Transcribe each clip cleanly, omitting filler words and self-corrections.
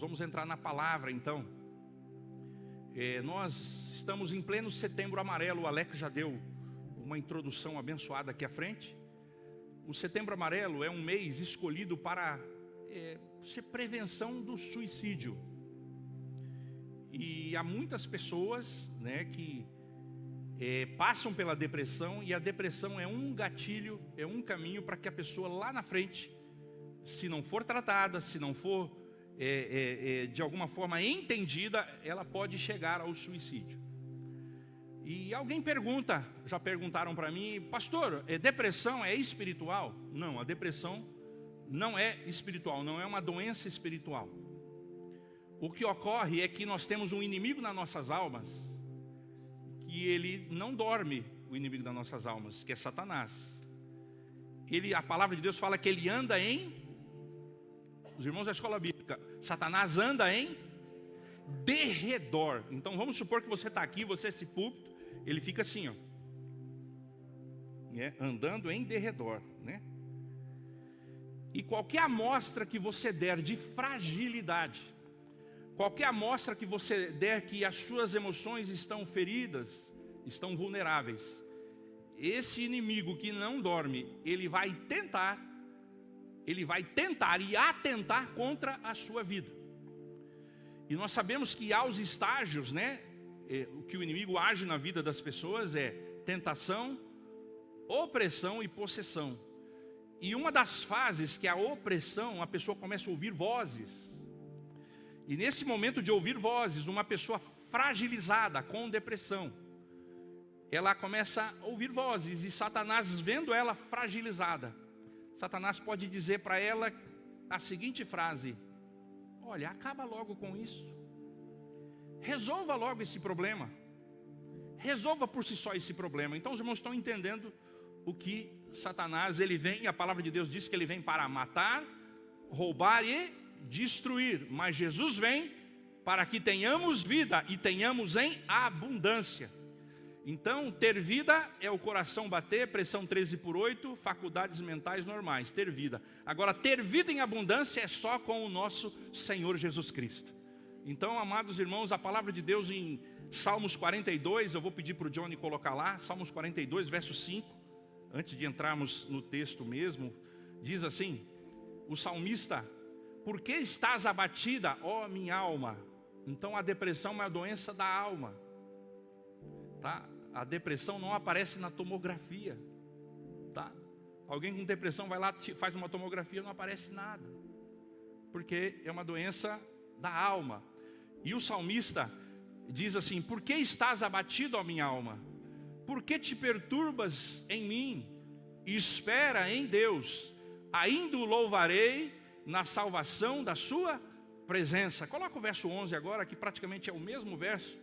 Vamos entrar na palavra então. Nós estamos em pleno Setembro Amarelo. O Alex já deu uma introdução abençoada aqui à frente. O Setembro Amarelo é um mês escolhido para ser prevenção do suicídio. E há muitas pessoas, que passam pela depressão, e a depressão é um gatilho, é um caminho para que a pessoa lá na frente, se não for tratada, se não for de alguma forma entendida, ela pode chegar ao suicídio. E alguém pergunta, já perguntaram para mim, pastor, depressão é espiritual? Não, a depressão não é espiritual, não é uma doença espiritual. O que ocorre é que nós temos um inimigo nas nossas almas, que ele não dorme, o inimigo das nossas almas, que é Satanás. A palavra de Deus fala que ele anda os irmãos da escola bíblica, Satanás anda em derredor. Então vamos supor que você está aqui, você é esse púlpito, ele fica assim, andando em derredor, E qualquer amostra que você der de fragilidade, qualquer amostra que você der que as suas emoções estão feridas, estão vulneráveis, esse inimigo que não dorme, ele vai tentar e atentar contra a sua vida. E nós sabemos que há os estágios, o que o inimigo age na vida das pessoas é tentação, opressão e possessão. E uma das fases que é a opressão, a pessoa começa a ouvir vozes. E nesse momento de ouvir vozes, uma pessoa fragilizada com depressão, ela começa a ouvir vozes, e Satanás, vendo ela fragilizada, Satanás pode dizer para ela a seguinte frase: olha, acaba logo com isso, resolva logo esse problema, resolva por si só esse problema. Então os irmãos estão entendendo o que Satanás, ele vem, a palavra de Deus diz que ele vem para matar, roubar e destruir, mas Jesus vem para que tenhamos vida e tenhamos em abundância. Então, ter vida é o coração bater, pressão 13/8, faculdades mentais normais, ter vida. Agora, ter vida em abundância é só com o nosso Senhor Jesus Cristo. Então, amados irmãos, a palavra de Deus em Salmos 42, eu vou pedir para o Johnny colocar lá, Salmos 42, verso 5, antes de entrarmos no texto mesmo, diz assim, o salmista: por que estás abatida, ó minha alma? Então, a depressão é uma doença da alma, tá? A depressão não aparece na tomografia, tá? Alguém com depressão vai lá, faz uma tomografia, não aparece nada, porque é uma doença da alma. E o salmista diz assim: por que estás abatido, ó minha alma? Por que te perturbas em mim? Espera em Deus, ainda o louvarei na salvação da sua presença. Coloca o verso 11 agora, que praticamente é o mesmo verso.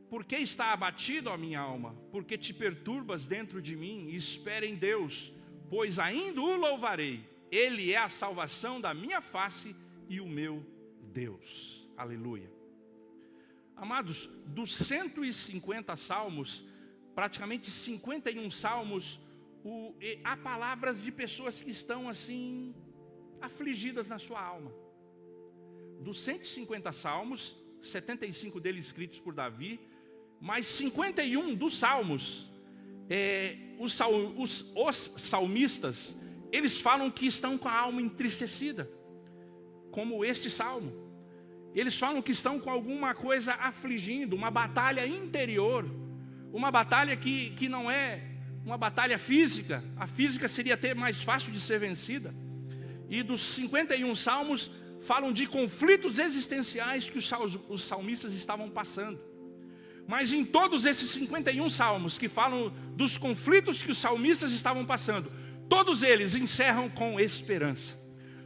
Por que está abatido, ó minha alma? Porque te perturbas dentro de mim? Espera em Deus, pois ainda o louvarei. Ele é a salvação da minha face e o meu Deus. Aleluia. Amados, dos 150 salmos, praticamente 51 salmos, há palavras de pessoas que estão assim, afligidas na sua alma. Dos 150 salmos, 75 deles escritos por Davi, mas 51 dos salmos, os salmistas, eles falam que estão com a alma entristecida, como este salmo. Eles falam que estão com alguma coisa afligindo, uma batalha interior, uma batalha que não é uma batalha física. A física seria até mais fácil de ser vencida. E dos 51 salmos falam de conflitos existenciais que os salmistas estavam passando. Mas em todos esses 51 salmos que falam dos conflitos que os salmistas estavam passando, todos eles encerram com esperança.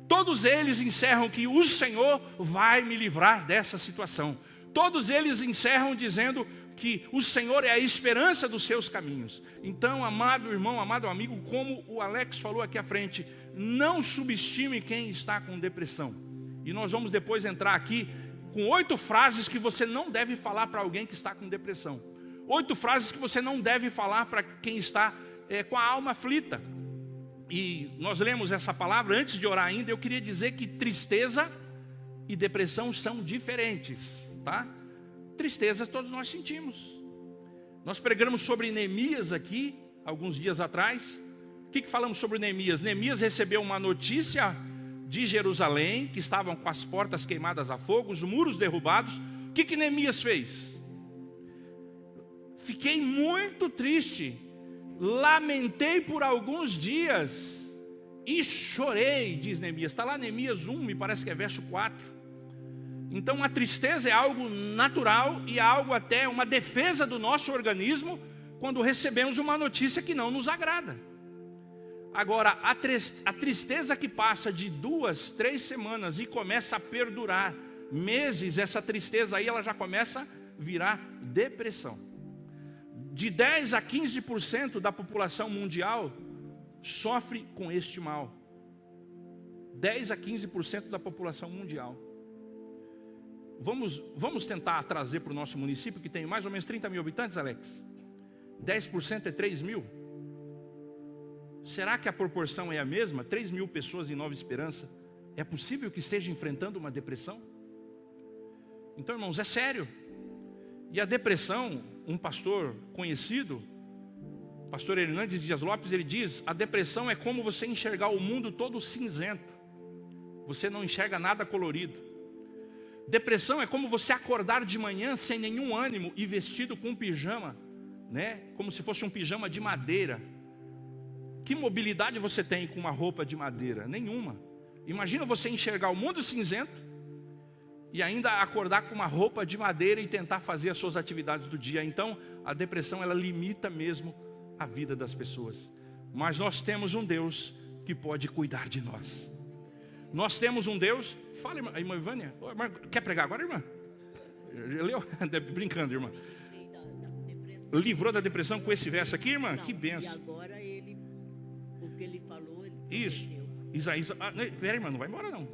Todos eles encerram que o Senhor vai me livrar dessa situação. Todos eles encerram dizendo que o Senhor é a esperança dos seus caminhos. Então, amado irmão, amado amigo, como o Alex falou aqui à frente, não subestime quem está com depressão. E nós vamos depois entrar aqui com 8 frases que você não deve falar para alguém que está com depressão. 8 frases que você não deve falar para quem está com a alma aflita. E nós lemos essa palavra, antes de orar ainda, eu queria dizer que tristeza e depressão são diferentes, tá? Tristeza todos nós sentimos. Nós pregamos sobre Neemias aqui, alguns dias atrás. O que falamos sobre Neemias? Neemias recebeu uma notícia de Jerusalém, que estavam com as portas queimadas a fogo, os muros derrubados. O que Neemias fez? Fiquei muito triste, lamentei por alguns dias e chorei, diz Neemias. Está lá Neemias 1, me parece que é verso 4. Então a tristeza é algo natural e é algo até uma defesa do nosso organismo quando recebemos uma notícia que não nos agrada. Agora, a tristeza que passa de 2, 3 semanas e começa a perdurar meses, essa tristeza aí ela já começa a virar depressão. De 10 a 15% da população mundial sofre com este mal. 10 a 15% da população mundial. Vamos tentar trazer para o nosso município, que tem mais ou menos 30 mil habitantes, Alex? 10% é 3 mil? Será que a proporção é a mesma? 3 mil pessoas em Nova Esperança. É possível que esteja enfrentando uma depressão? Então, irmãos, é sério. E a depressão, um pastor conhecido, pastor Hernandes Dias Lopes, ele diz: a depressão é como você enxergar o mundo todo cinzento. Você não enxerga nada colorido. Depressão é como você acordar de manhã sem nenhum ânimo e vestido com um pijama, né? Como se fosse um pijama de madeira. Que mobilidade você tem com uma roupa de madeira? Nenhuma. Imagina você enxergar o mundo cinzento e ainda acordar com uma roupa de madeira e tentar fazer as suas atividades do dia. Então, a depressão, ela limita mesmo a vida das pessoas. Mas nós temos um Deus que pode cuidar de nós. Nós temos um Deus... Fala, irmã Ivânia. Irmã, quer pregar agora, irmã? Leu? Brincando, irmã. Livrou da depressão com esse verso aqui, irmã? Não, que benção. E agora ele, o que ele falou, ele isso. Isaías, pera, irmã, não vai embora não.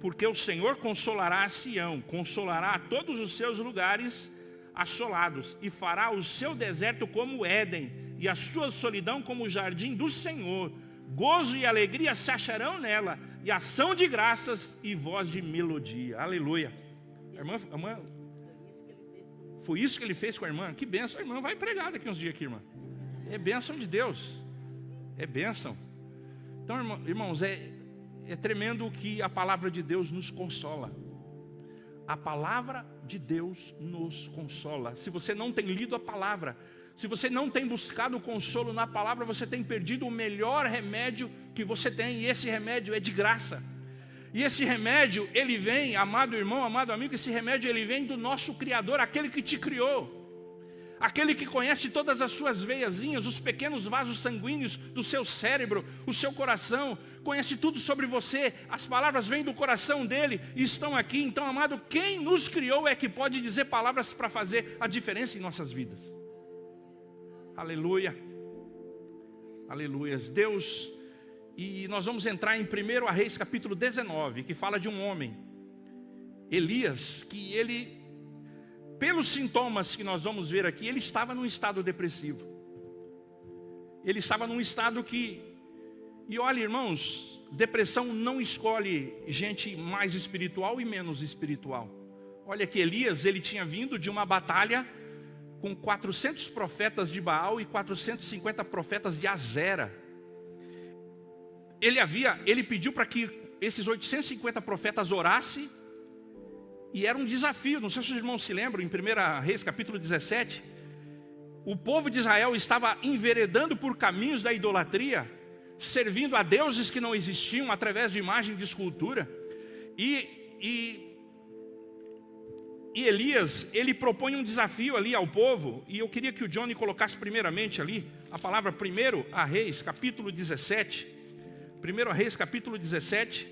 Porque o Senhor consolará a Sião, consolará a todos os seus lugares assolados, e fará o seu deserto como Éden, e a sua solidão como o jardim do Senhor. Gozo e alegria se acharão nela, e ação de graças e voz de melodia. Aleluia. Irmã, foi isso que ele fez com a irmã? Que bênção. A irmã vai pregar daqui uns dias aqui, irmã. É bênção de Deus. É bênção. Então, irmãos, é tremendo que a palavra de Deus nos consola. A palavra de Deus nos consola. Se você não tem lido a palavra, se você não tem buscado o consolo na palavra, você tem perdido o melhor remédio que você tem. E esse remédio é de graça. E esse remédio, ele vem, amado irmão, amado amigo, esse remédio ele vem do nosso Criador, aquele que te criou. Aquele que conhece todas as suas veiazinhas, os pequenos vasos sanguíneos do seu cérebro, o seu coração, conhece tudo sobre você. As palavras vêm do coração dele e estão aqui. Então, amado, quem nos criou é que pode dizer palavras para fazer a diferença em nossas vidas. Aleluia. Aleluias. Deus, e nós vamos entrar em 1 Reis capítulo 19, que fala de um homem, Elias, que ele, pelos sintomas que nós vamos ver aqui, ele estava num estado depressivo. Ele estava num estado que... E olha, irmãos, depressão não escolhe gente mais espiritual e menos espiritual. Olha que Elias, ele tinha vindo de uma batalha com 400 profetas de Baal e 450 profetas de Azera. Ele pediu para que esses 850 profetas orassem, e era um desafio. Não sei se os irmãos se lembram, em 1 Reis capítulo 17, o povo de Israel estava enveredando por caminhos da idolatria, servindo a deuses que não existiam através de imagem de escultura. E Elias, ele propõe um desafio ali ao povo, e eu queria que o Johnny colocasse primeiramente ali a palavra 1 Reis capítulo 17. 1 Reis capítulo 17.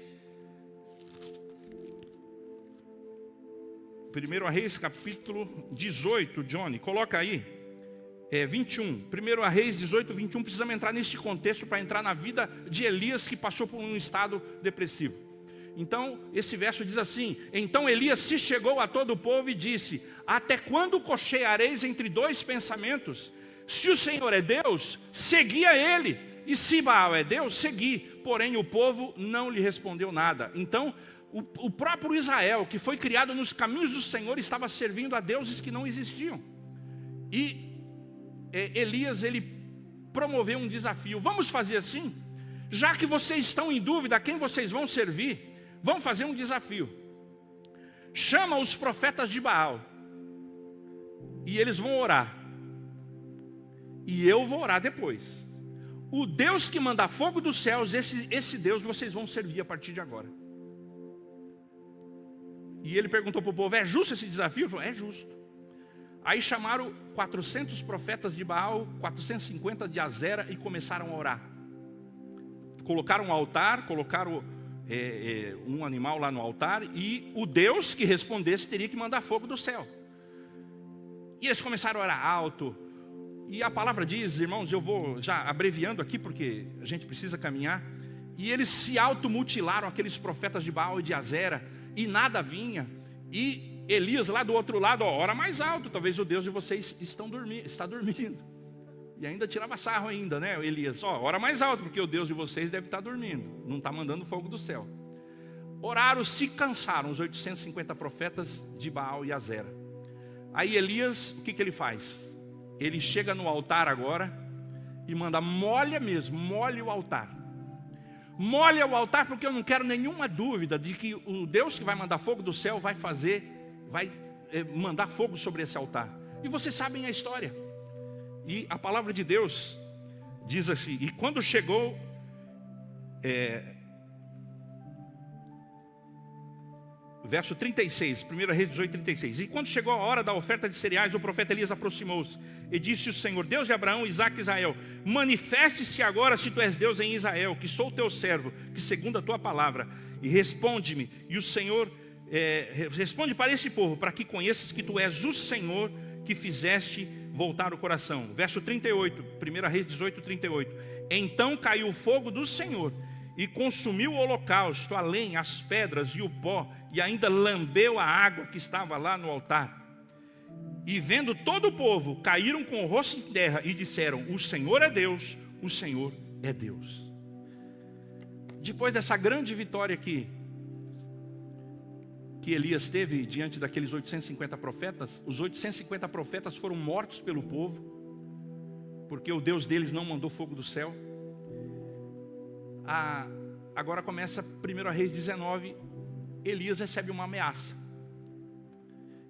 1 Reis capítulo 18, Johnny, coloca aí, 21. 1 Reis 18, 21, precisamos entrar nesse contexto para entrar na vida de Elias, que passou por um estado depressivo. Então, esse verso diz assim: então Elias se chegou a todo o povo e disse: até quando cocheareis entre dois pensamentos? Se o Senhor é Deus, segui a ele, e se Baal é Deus, segui. Porém o povo não lhe respondeu nada. Então O próprio Israel, que foi criado nos caminhos do Senhor, estava servindo a deuses que não existiam. E Elias, ele promoveu um desafio. Vamos fazer assim? Já que vocês estão em dúvida a quem vocês vão servir, vamos fazer um desafio. Chama os profetas de Baal e eles vão orar. E eu vou orar depois. O Deus que manda fogo dos céus, esse Deus vocês vão servir a partir de agora. E ele perguntou para o povo: é justo esse desafio? Ele falou: é justo. Aí chamaram 400 profetas de Baal, 450 de Azera e começaram a orar. Colocaram um altar, colocaram um animal lá no altar, e o Deus que respondesse teria que mandar fogo do céu. E eles começaram a orar alto. E a palavra diz, irmãos, eu vou já abreviando aqui porque a gente precisa caminhar. E eles se automutilaram, aqueles profetas de Baal e de Azera, e nada vinha. E Elias lá do outro lado, ora mais alto, talvez o Deus de vocês está dormindo. E ainda tirava sarro ainda, né, Elias? Ora mais alto, porque o Deus de vocês deve estar dormindo, não está mandando fogo do céu. Oraram, se cansaram, os 850 profetas de Baal e Azera. Aí Elias, o que ele faz? Ele chega no altar agora e manda: molha mesmo, molhe o altar. Molha o altar, porque eu não quero nenhuma dúvida de que o Deus que vai mandar fogo do céu vai mandar fogo sobre esse altar. E vocês sabem a história. E a palavra de Deus diz assim: e quando chegou verso 36, 1 Reis 18, 36. E quando chegou a hora da oferta de cereais, o profeta Elias aproximou-se e disse: o Senhor, Deus de Abraão, Isaque e Israel, manifeste-se agora se tu és Deus em Israel, que sou teu servo, que segundo a tua palavra, e responde-me. E o Senhor responde para esse povo, para que conheças que tu és o Senhor, que fizeste voltar o coração. Verso 38, 1 Reis 18, 38. Então caiu o fogo do Senhor e consumiu o holocausto, a lenha, as pedras e o pó, e ainda lambeu a água que estava lá no altar. E vendo todo o povo, caíram com o rosto em terra e disseram: o Senhor é Deus, o Senhor é Deus. Depois dessa grande vitória que Elias teve diante daqueles 850 profetas, os 850 profetas foram mortos pelo povo, porque o Deus deles não mandou fogo do céu. Agora começa 1 Reis 19, Elias recebe uma ameaça.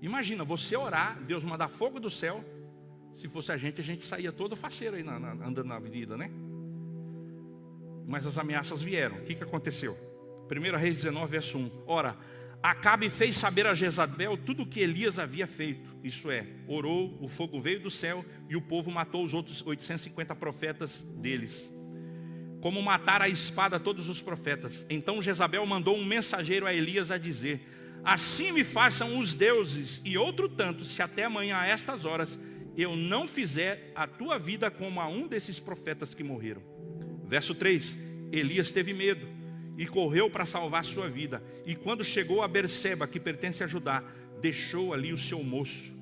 Imagina, você orar, Deus mandar fogo do céu. Se fosse a gente saía todo faceiro aí andando na avenida, né? Mas as ameaças vieram. O que aconteceu? 1 Reis 19, verso 1. Ora, Acabe fez saber a Jezabel tudo o que Elias havia feito. Isso é, orou, o fogo veio do céu e o povo matou os outros 850 profetas deles, como matar a espada todos os profetas. Então Jezabel mandou um mensageiro a Elias a dizer: assim me façam os deuses e outro tanto, se até amanhã a estas horas eu não fizer a tua vida como a um desses profetas que morreram. Verso 3. Elias teve medo e correu para salvar sua vida. E quando chegou a Berseba, que pertence a Judá, deixou ali o seu moço.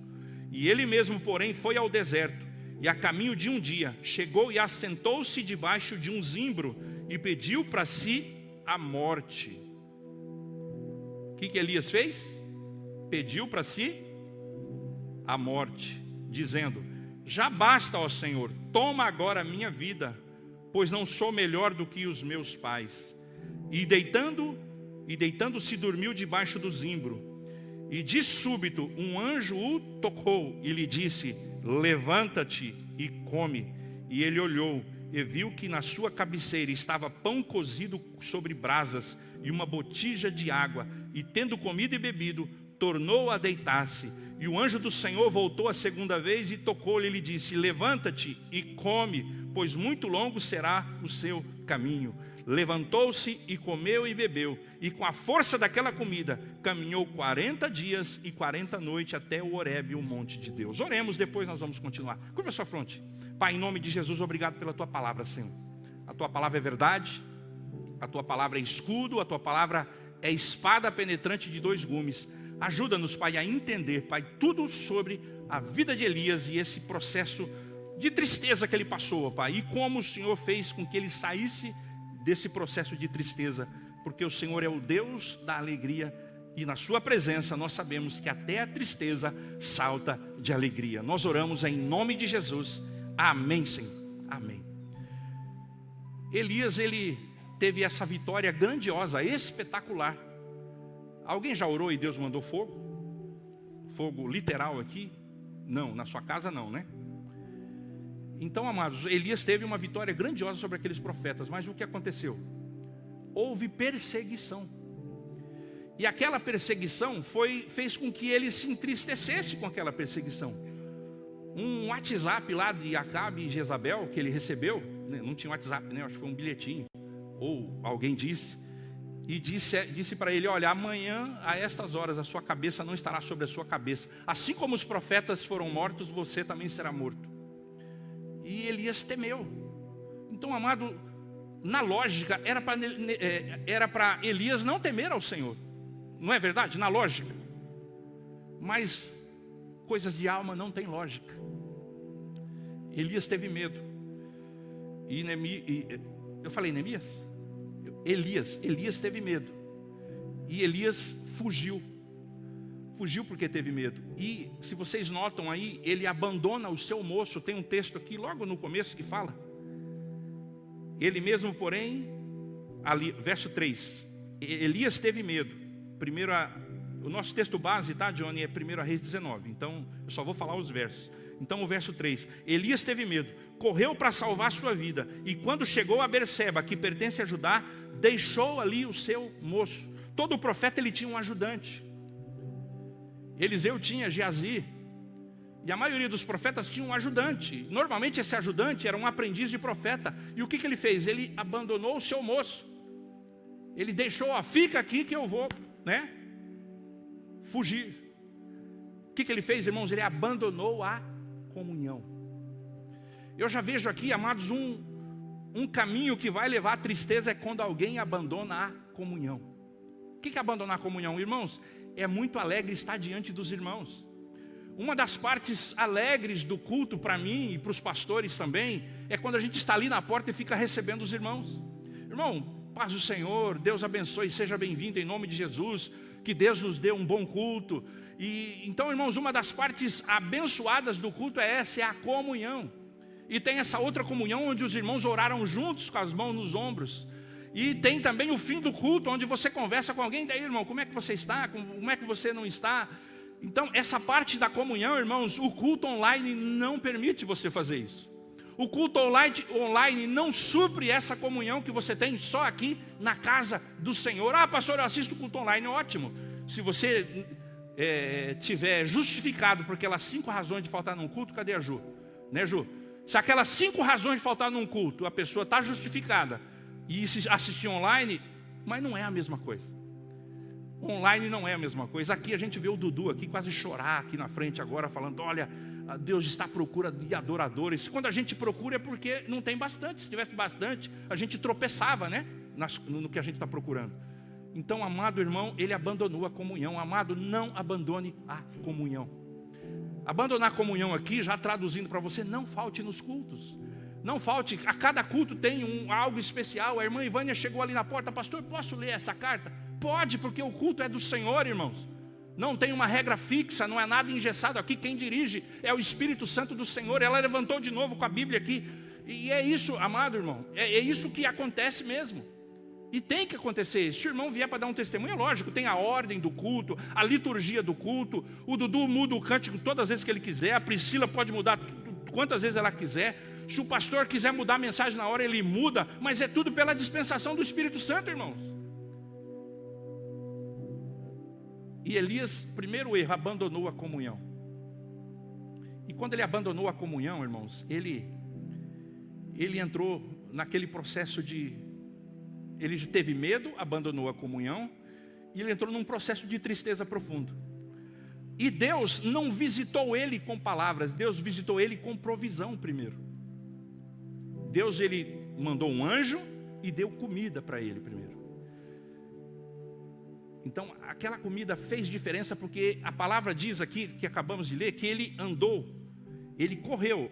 E ele mesmo, porém, foi ao deserto. E a caminho de um dia, chegou e assentou-se debaixo de um zimbro e pediu para si a morte. O que Elias fez? Pediu para si a morte, dizendo: já basta, ó Senhor, toma agora a minha vida, pois não sou melhor do que os meus pais. E deitando-se dormiu debaixo do zimbro. E de súbito um anjo o tocou e lhe disse: levanta-te e come. E ele olhou e viu que na sua cabeceira estava pão cozido sobre brasas e uma botija de água. E tendo comido e bebido, tornou a deitar-se. E o anjo do Senhor voltou a segunda vez e tocou-lhe e lhe disse: levanta-te e come, pois muito longo será o seu caminho. Levantou-se e comeu e bebeu, e com a força daquela comida caminhou 40 dias e 40 noites até o Horebe, o monte de Deus. Oremos, depois nós vamos continuar. Curva a sua fronte. Pai, em nome de Jesus, obrigado pela tua palavra, Senhor. A tua palavra é verdade, a tua palavra é escudo, a tua palavra é espada penetrante de 2 gumes. Ajuda-nos, Pai, a entender, Pai, tudo sobre a vida de Elias e esse processo de tristeza que ele passou, Pai, e como o Senhor fez com que ele saísse desse processo de tristeza porque o Senhor é o Deus da alegria, e na sua presença nós sabemos que até a tristeza salta de alegria. Nós oramos em nome de Jesus. Amém, Senhor. Amém. Elias, ele teve essa vitória grandiosa, espetacular. Alguém já orou e Deus mandou fogo? Fogo literal aqui? Não, na sua casa não, né? Então, amados, Elias teve uma vitória grandiosa sobre aqueles profetas, mas o que aconteceu? Houve perseguição. E aquela perseguição fez com que ele se entristecesse com aquela perseguição. Um WhatsApp lá de Acabe e Jezabel que ele recebeu, não tinha WhatsApp, né? Acho que foi um bilhetinho, ou alguém disse, e disse para ele: olha, amanhã a estas horas a sua cabeça não estará sobre a sua cabeça. Assim como os profetas foram mortos, você também será morto. E Elias temeu. Então, amado, na lógica, era para Elias não temer ao Senhor. Não é verdade? Na lógica. Mas coisas de alma não tem lógica. Elias teve medo. Eu falei Neemias? Elias teve medo. E Elias fugiu. Fugiu porque teve medo. E se vocês notam aí, ele abandona o seu moço. Tem um texto aqui logo no começo que fala: ele mesmo, porém, ali, verso 3, Elias teve medo. O nosso texto base, tá, Johnny, é 1 Reis 19. Então, eu só vou falar os versos. Então, o verso 3, Elias teve medo, correu para salvar sua vida, e quando chegou a Berseba, que pertence a Judá, deixou ali o seu moço. Todo profeta ele tinha um ajudante. Eliseu tinha Geazi, e a maioria dos profetas tinha um ajudante. Normalmente esse ajudante era um aprendiz de profeta. E o que ele fez? Ele abandonou o seu moço. Ele deixou, fica aqui que eu vou, né, fugir. O que ele fez, irmãos? Ele abandonou a comunhão. Eu já vejo aqui, amados, um caminho que vai levar à tristeza é quando alguém abandona a comunhão. O que é abandonar a comunhão, irmãos? É muito alegre estar diante dos irmãos. Uma das partes alegres do culto para mim e para os pastores também é quando a gente está ali na porta e fica recebendo os irmãos. Irmão, paz do Senhor, Deus abençoe, seja bem-vindo em nome de Jesus, que Deus nos dê um bom culto. E então, irmãos, uma das partes abençoadas do culto é a comunhão. E tem essa outra comunhão onde os irmãos oraram juntos com as mãos nos ombros. E tem também o fim do culto, onde você conversa com alguém: daí, irmão, como é que você está? Como é que você não está? Então, essa parte da comunhão, irmãos, o culto online não permite você fazer isso. O culto online não supre essa comunhão que você tem só aqui na casa do Senhor. Ah, pastor, eu assisto o culto online, ótimo. Se você tiver justificado por aquelas 5 razões de faltar num culto, cadê a Ju? Né, Ju? Se aquelas 5 razões de faltar num culto, a pessoa está justificada e assistir online, mas não é a mesma coisa. Online não é a mesma coisa. Aqui a gente vê o Dudu aqui quase chorar aqui na frente agora, falando: olha, Deus está à procura de adoradores. Quando a gente procura é porque não tem bastante. Se tivesse bastante, a gente tropeçava, né, no que a gente está procurando. Então, amado irmão, ele abandonou a comunhão. Amado, não abandone a comunhão. Abandonar a comunhão aqui, já traduzindo para você: não falte nos cultos. Não falte, a cada culto tem algo especial. A irmã Ivânia chegou ali na porta: pastor, posso ler essa carta? Pode, porque o culto é do Senhor, irmãos. Não tem uma regra fixa, não é nada engessado aqui. Quem dirige é o Espírito Santo do Senhor. Ela levantou de novo com a Bíblia aqui. E é isso, amado irmão, é isso que acontece mesmo. E tem que acontecer. Se o irmão vier para dar um testemunho, é lógico, tem a ordem do culto, a liturgia do culto. O Dudu muda o cântico todas as vezes que ele quiser. A Priscila pode mudar quantas vezes ela quiser. Se o pastor quiser mudar a mensagem na hora, ele muda. Mas é tudo pela dispensação do Espírito Santo, irmãos. E Elias, primeiro erro, abandonou a comunhão. E quando ele abandonou a comunhão, irmãos, ele entrou naquele processo de... Ele teve medo, abandonou a comunhão, e ele entrou num processo de tristeza profundo. E Deus não visitou ele com palavras, Deus visitou ele com provisão primeiro. Deus, ele mandou um anjo e deu comida para ele primeiro. Então, aquela comida fez diferença, porque a palavra diz aqui, que acabamos de ler, que ele andou, ele correu,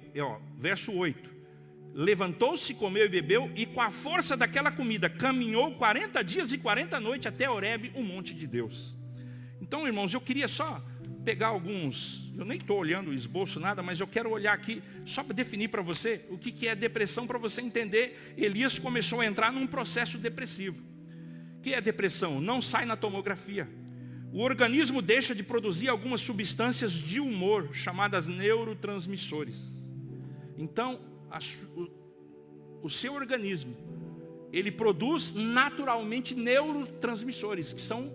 verso 8. levantou-se, comeu e bebeu, e com a força daquela comida caminhou 40 dias e 40 noites até Horebe, o monte de Deus. Então, irmãos, eu queria só pegar alguns, eu nem estou olhando o esboço, nada, mas eu quero olhar aqui, só para definir para você o que é depressão, para você entender. Elias começou a entrar num processo depressivo. O que é depressão? Não sai na tomografia. O organismo deixa de produzir algumas substâncias de humor, chamadas neurotransmissores. Então, o seu organismo, ele produz naturalmente neurotransmissores, que são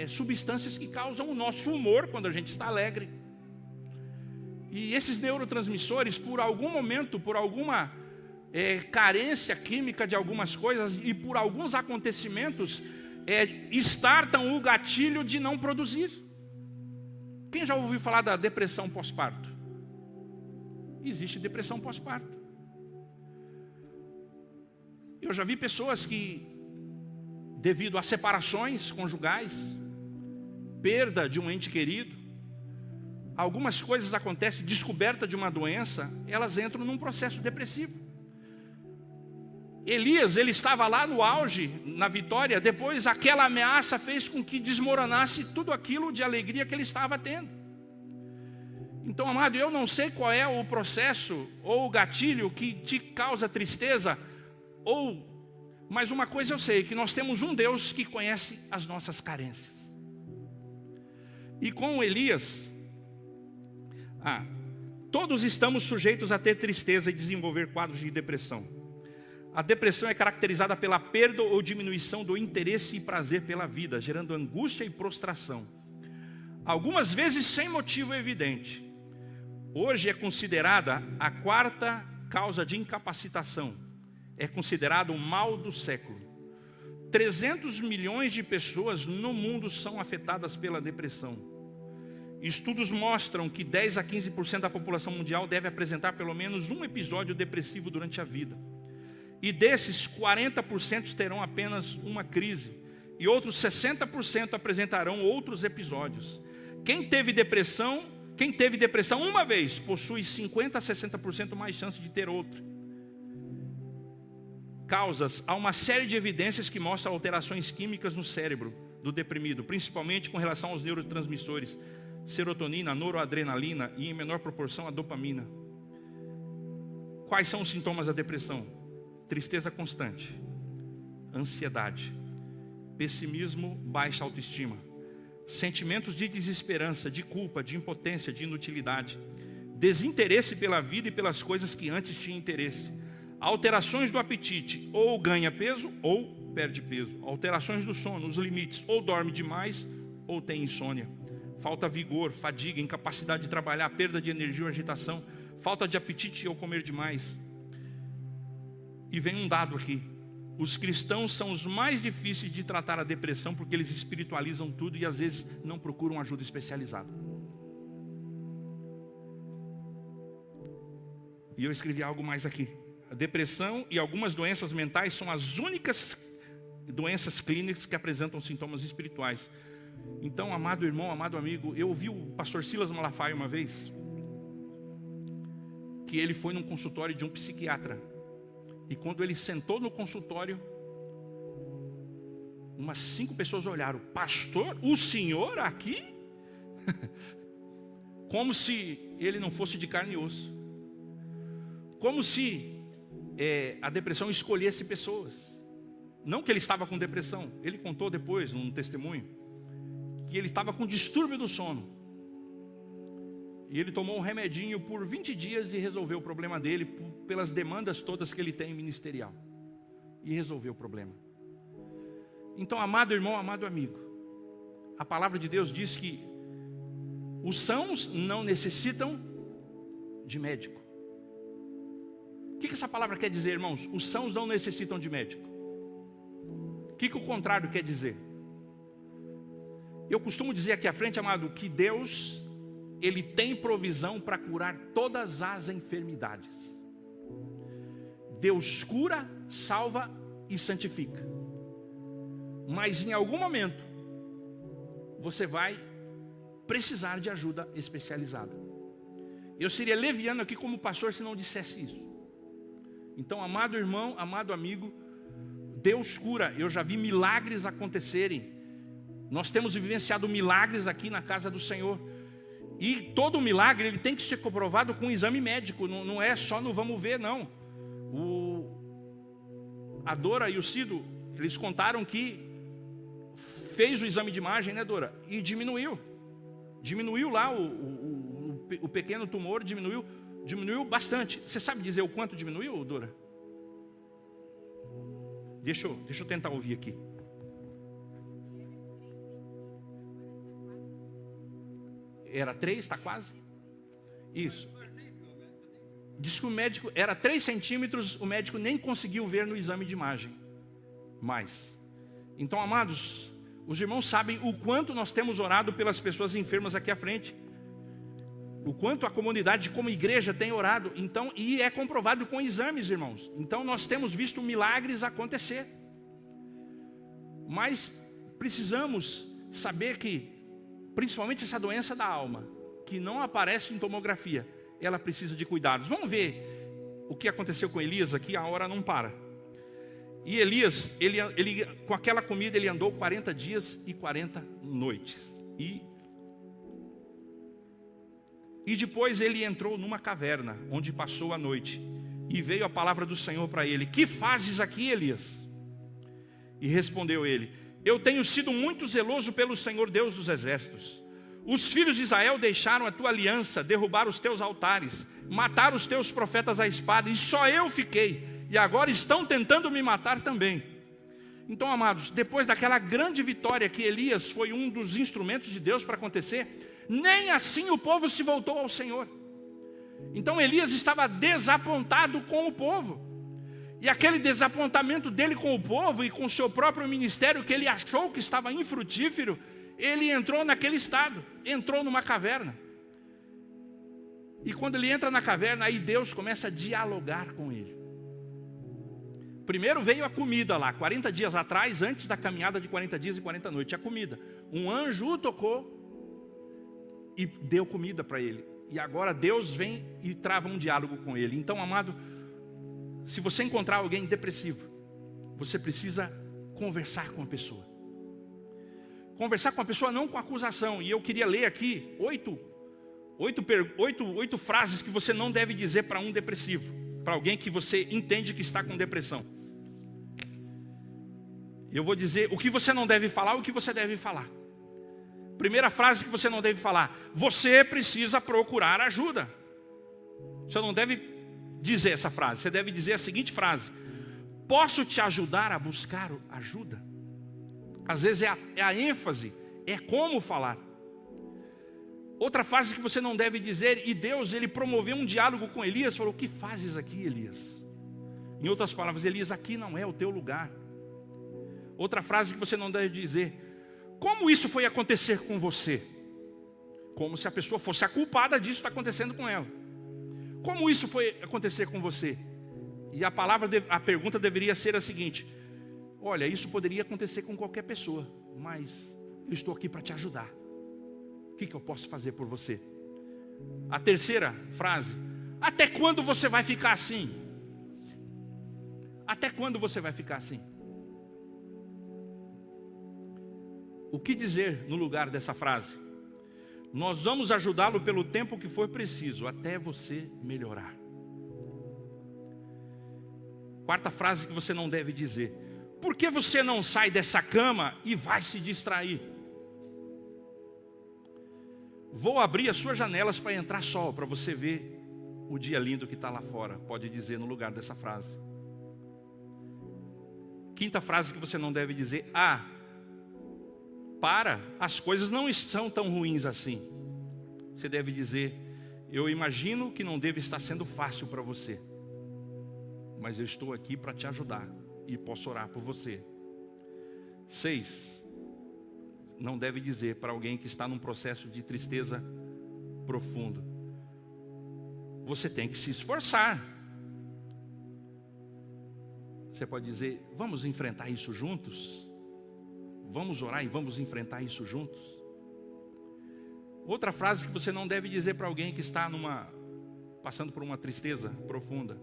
substâncias que causam o nosso humor quando a gente está alegre. E esses neurotransmissores, por algum momento, por alguma carência química de algumas coisas e por alguns acontecimentos, startam o gatilho de não produzir. Quem já ouviu falar da depressão pós-parto? Existe depressão pós-parto. Eu já vi pessoas que, devido a separações conjugais, perda de um ente querido, algumas coisas acontecem, descoberta de uma doença, elas entram num processo depressivo. Elias, ele estava lá no auge, na vitória, depois aquela ameaça fez com que desmoronasse tudo aquilo de alegria que ele estava tendo. Então, amado, eu não sei qual é o processo ou o gatilho que te causa tristeza, mas uma coisa eu sei, que nós temos um Deus que conhece as nossas carências. E com Elias, todos estamos sujeitos a ter tristeza e desenvolver quadros de depressão. A depressão é caracterizada pela perda ou diminuição do interesse e prazer pela vida, gerando angústia e prostração. Algumas vezes sem motivo evidente. Hoje é considerada a quarta causa de incapacitação. É considerado o mal do século. 300 milhões de pessoas no mundo são afetadas pela depressão. Estudos mostram que 10 a 15% da população mundial deve apresentar pelo menos um episódio depressivo durante a vida. E desses, 40% terão apenas uma crise. E outros 60% apresentarão outros episódios. Quem teve depressão uma vez, possui 50% a 60% mais chance de ter outra. Causas: há uma série de evidências que mostram alterações químicas no cérebro do deprimido, principalmente com relação aos neurotransmissores, serotonina, noradrenalina e, em menor proporção, a dopamina. Quais são os sintomas da depressão? Tristeza constante, ansiedade, pessimismo, baixa autoestima, sentimentos de desesperança, de culpa, de impotência, de inutilidade, desinteresse pela vida e pelas coisas que antes tinha interesse, alterações do apetite, ou ganha peso ou perde peso, alterações do sono, os limites, ou dorme demais ou tem insônia, falta vigor, fadiga, incapacidade de trabalhar, perda de energia ou agitação, falta de apetite ou comer demais. E vem um dado aqui: os cristãos são os mais difíceis de tratar a depressão, porque eles espiritualizam tudo e às vezes não procuram ajuda especializada. E eu escrevi algo mais aqui: a depressão e algumas doenças mentais são as únicas doenças clínicas que apresentam sintomas espirituais. Então, amado irmão, amado amigo, eu ouvi o pastor Silas Malafaia uma vez, que ele foi num consultório de um psiquiatra. E quando ele sentou no consultório, umas 5 pessoas olharam: pastor, o senhor aqui? Como se ele não fosse de carne e osso. Como se a depressão escolhesse pessoas. Não que ele estava com depressão. Ele contou depois, num testemunho, que ele estava com distúrbio do sono. E ele tomou um remedinho por 20 dias e resolveu o problema dele, pelas demandas todas que ele tem ministerial. E resolveu o problema. Então, amado irmão, amado amigo, a palavra de Deus diz que os sãos não necessitam de médico. O que essa palavra quer dizer, irmãos? Os sãos não necessitam de médico. O que o contrário quer dizer? Eu costumo dizer aqui à frente, amado, que Deus, Ele tem provisão para curar todas as enfermidades. Deus cura, salva e santifica. Mas em algum momento, você vai precisar de ajuda especializada. Eu seria leviano aqui como pastor se não dissesse isso. Então, amado irmão, amado amigo, Deus cura. Eu já vi milagres acontecerem. Nós temos vivenciado milagres aqui na casa do Senhor. E todo milagre ele tem que ser comprovado com um exame médico. Não é só no vamos ver, não. A Dora e o Cido, eles contaram que fez o exame de imagem, né, Dora? E diminuiu. Diminuiu lá o pequeno tumor, diminuiu bastante. Você sabe dizer o quanto diminuiu, Dora? Deixa eu tentar ouvir aqui. Era 3, está quase? Isso. Diz que o médico, era 3 centímetros, o médico nem conseguiu ver no exame de imagem. Mais. Então, amados, os irmãos sabem o quanto nós temos orado pelas pessoas enfermas aqui à frente. O quanto a comunidade como igreja tem orado. Então, e é comprovado com exames, irmãos. Então nós temos visto milagres acontecer. Mas precisamos saber que, principalmente essa doença da alma, que não aparece em tomografia, ela precisa de cuidados. Vamos ver o que aconteceu com Elias aqui, a hora não para. E Elias, ele com aquela comida ele andou 40 dias e 40 noites. E depois ele entrou numa caverna, onde passou a noite. E veio a palavra do Senhor para ele: que fazes aqui, Elias? E respondeu ele: eu tenho sido muito zeloso pelo Senhor Deus dos exércitos. Os filhos de Israel deixaram a tua aliança, derrubaram os teus altares, mataram os teus profetas à espada, e só eu fiquei. E agora estão tentando me matar também. Então, amados, depois daquela grande vitória que Elias foi um dos instrumentos de Deus para acontecer, nem assim o povo se voltou ao Senhor. Então Elias estava desapontado com o povo. E aquele desapontamento dele com o povo e com o seu próprio ministério, que ele achou que estava infrutífero, ele entrou naquele estado, entrou numa caverna. E quando ele entra na caverna, aí Deus começa a dialogar com ele. Primeiro veio a comida lá, 40 dias atrás, antes da caminhada de 40 dias e 40 noites, a comida. Um anjo o tocou e deu comida para ele. E agora Deus vem e trava um diálogo com ele. Então, amado, se você encontrar alguém depressivo, você precisa conversar com a pessoa. Conversar com a pessoa, não com acusação. E eu queria ler aqui 8 frases que você não deve dizer para um depressivo, para alguém que você entende que está com depressão. Eu vou dizer o que você não deve falar, o que você deve falar. Primeira frase que você não deve falar: você precisa procurar ajuda. Você não deve dizer essa frase. Você deve dizer a seguinte frase: posso te ajudar a buscar ajuda? Às vezes é a ênfase, é como falar. Outra frase que você não deve dizer, e Deus, ele promoveu um diálogo com Elias, falou: o que fazes aqui, Elias? Em outras palavras, Elias, aqui não é o teu lugar. Outra frase que você não deve dizer: como isso foi acontecer com você? Como se a pessoa fosse a culpada disso que está acontecendo com ela. Como isso foi acontecer com você? E a pergunta deveria ser a seguinte: olha, isso poderia acontecer com qualquer pessoa, mas eu estou aqui para te ajudar. O que eu posso fazer por você? A terceira frase: até quando você vai ficar assim? Até quando você vai ficar assim? O que dizer no lugar dessa frase? Nós vamos ajudá-lo pelo tempo que for preciso, até você melhorar. Quarta frase que você não deve dizer: por que você não sai dessa cama e vai se distrair? Vou abrir as suas janelas para entrar sol, para você ver o dia lindo que está lá fora. Pode dizer no lugar dessa frase. Quinta frase que você não deve dizer: as coisas não estão tão ruins assim. Você deve dizer: eu imagino que não deve estar sendo fácil para você, mas eu estou aqui para te ajudar e posso orar por você. 6. Não deve dizer para alguém que está num processo de tristeza profundo: você tem que se esforçar. Você pode dizer: vamos enfrentar isso juntos? Vamos orar e vamos enfrentar isso juntos? Outra frase que você não deve dizer para alguém que está passando por uma tristeza profunda: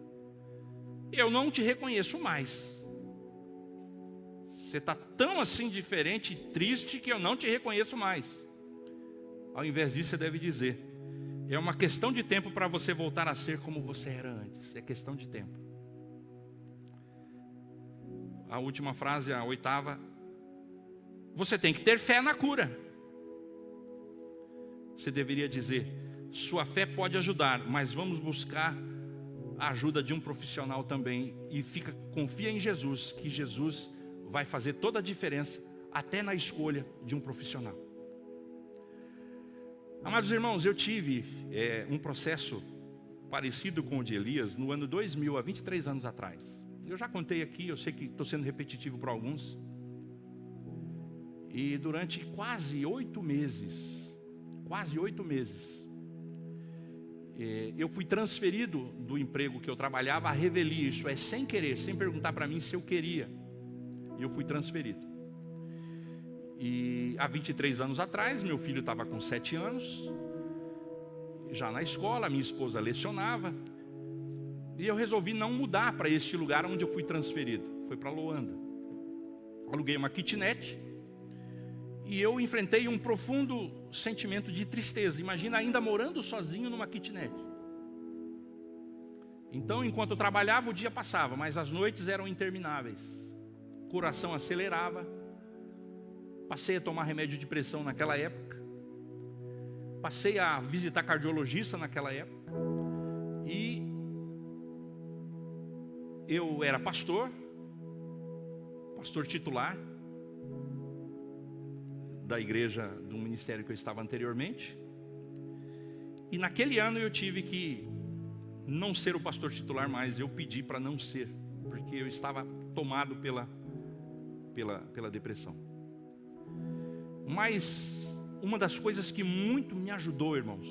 eu não te reconheço mais. Você está tão assim diferente e triste que eu não te reconheço mais. Ao invés disso, você deve dizer: é uma questão de tempo para você voltar a ser como você era antes. É questão de tempo. A última frase, a 8ª: você tem que ter fé na cura. Você deveria dizer: sua fé pode ajudar, mas vamos buscar a ajuda de um profissional também. E confia em Jesus, que Jesus vai fazer toda a diferença, até na escolha de um profissional. Amados irmãos, eu tive um processo parecido com o de Elias no ano 2000, há 23 anos atrás. Eu já contei aqui, eu sei que estou sendo repetitivo para alguns. E durante quase 8 meses, eu fui transferido do emprego que eu trabalhava à revelia, isso é, sem querer, sem perguntar para mim se eu queria. E eu fui transferido. E há 23 anos atrás, meu filho estava com 7 anos, já na escola, minha esposa lecionava, e eu resolvi não mudar para este lugar onde eu fui transferido. Foi para Luanda. Aluguei uma kitnet, e eu enfrentei um profundo sentimento de tristeza. Imagina ainda morando sozinho numa kitnet. Então, enquanto eu trabalhava, o dia passava, mas as noites eram intermináveis. O coração acelerava. Passei a tomar remédio de pressão naquela época. Passei a visitar cardiologista naquela época. E eu era pastor titular da igreja, do ministério que eu estava anteriormente. E naquele ano eu tive que não ser o pastor titular mais. Eu pedi para não ser, porque eu estava tomado pela depressão. Mas uma das coisas que muito me ajudou, irmãos,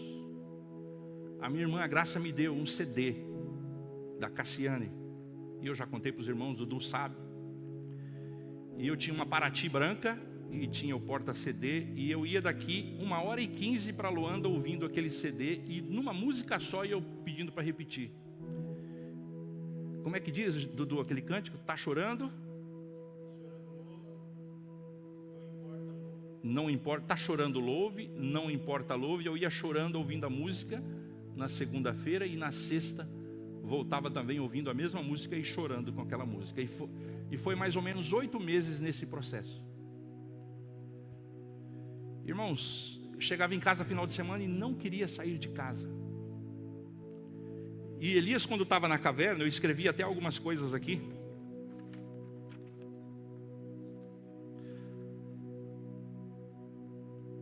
a minha irmã Graça me deu um CD da Cassiane. E eu já contei para os irmãos, o Dudu sabe. E eu tinha uma Paraty branca e tinha o porta-CD, e eu ia daqui 1h15 para Luanda ouvindo aquele CD, e numa música só, e eu pedindo para repetir. Como é que diz, Dudu, aquele cântico? Tá chorando? Não importa, tá chorando, louve, não importa, louve. Eu ia chorando ouvindo a música na segunda-feira, e na sexta voltava também ouvindo a mesma música e chorando com aquela música. E foi mais ou menos 8 meses nesse processo. Irmãos, chegava em casa no final de semana e não queria sair de casa. E Elias, quando estava na caverna, eu escrevi até algumas coisas aqui.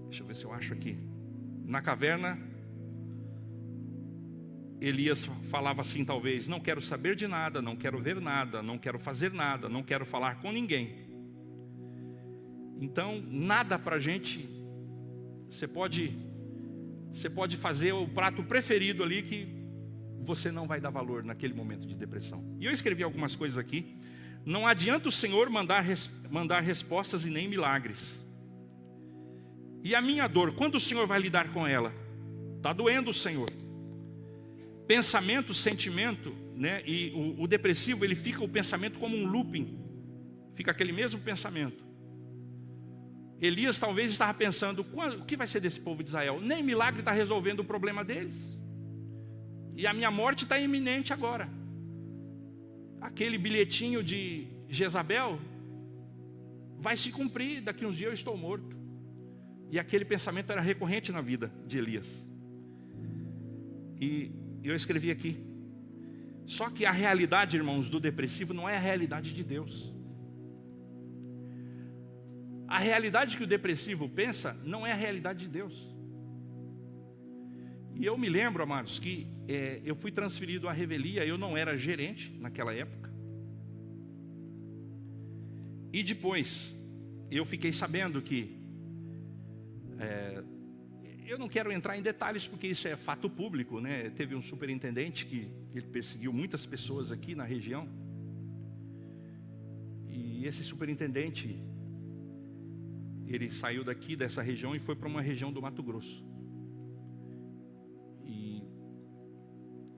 Deixa eu ver se eu acho aqui. Na caverna, Elias falava assim, talvez: não quero saber de nada, não quero ver nada, não quero fazer nada, não quero falar com ninguém. Então, nada para a gente. Você pode fazer o prato preferido ali, que você não vai dar valor naquele momento de depressão. E eu escrevi algumas coisas aqui. Não adianta o Senhor mandar respostas e nem milagres. E a minha dor, quando o Senhor vai lidar com ela? Está doendo o Senhor. Pensamento, sentimento, né? E o depressivo, ele fica o pensamento como um looping. Fica aquele mesmo pensamento. Elias talvez estava pensando: o que vai ser desse povo de Israel? Nem milagre está resolvendo o problema deles. E a minha morte está iminente agora. Aquele bilhetinho de Jezabel vai se cumprir, daqui uns dias eu estou morto. E aquele pensamento era recorrente na vida de Elias. E eu escrevi aqui: só que a realidade, irmãos, do depressivo não é a realidade de Deus. A realidade que o depressivo pensa não é a realidade de Deus. E eu me lembro, amados, que eu fui transferido à revelia. Eu não era gerente naquela época. E depois eu fiquei sabendo que eu não quero entrar em detalhes, porque isso é fato público, né? Teve um superintendente que ele perseguiu muitas pessoas aqui na região. E esse superintendente, ele saiu daqui dessa região e foi para uma região do Mato Grosso.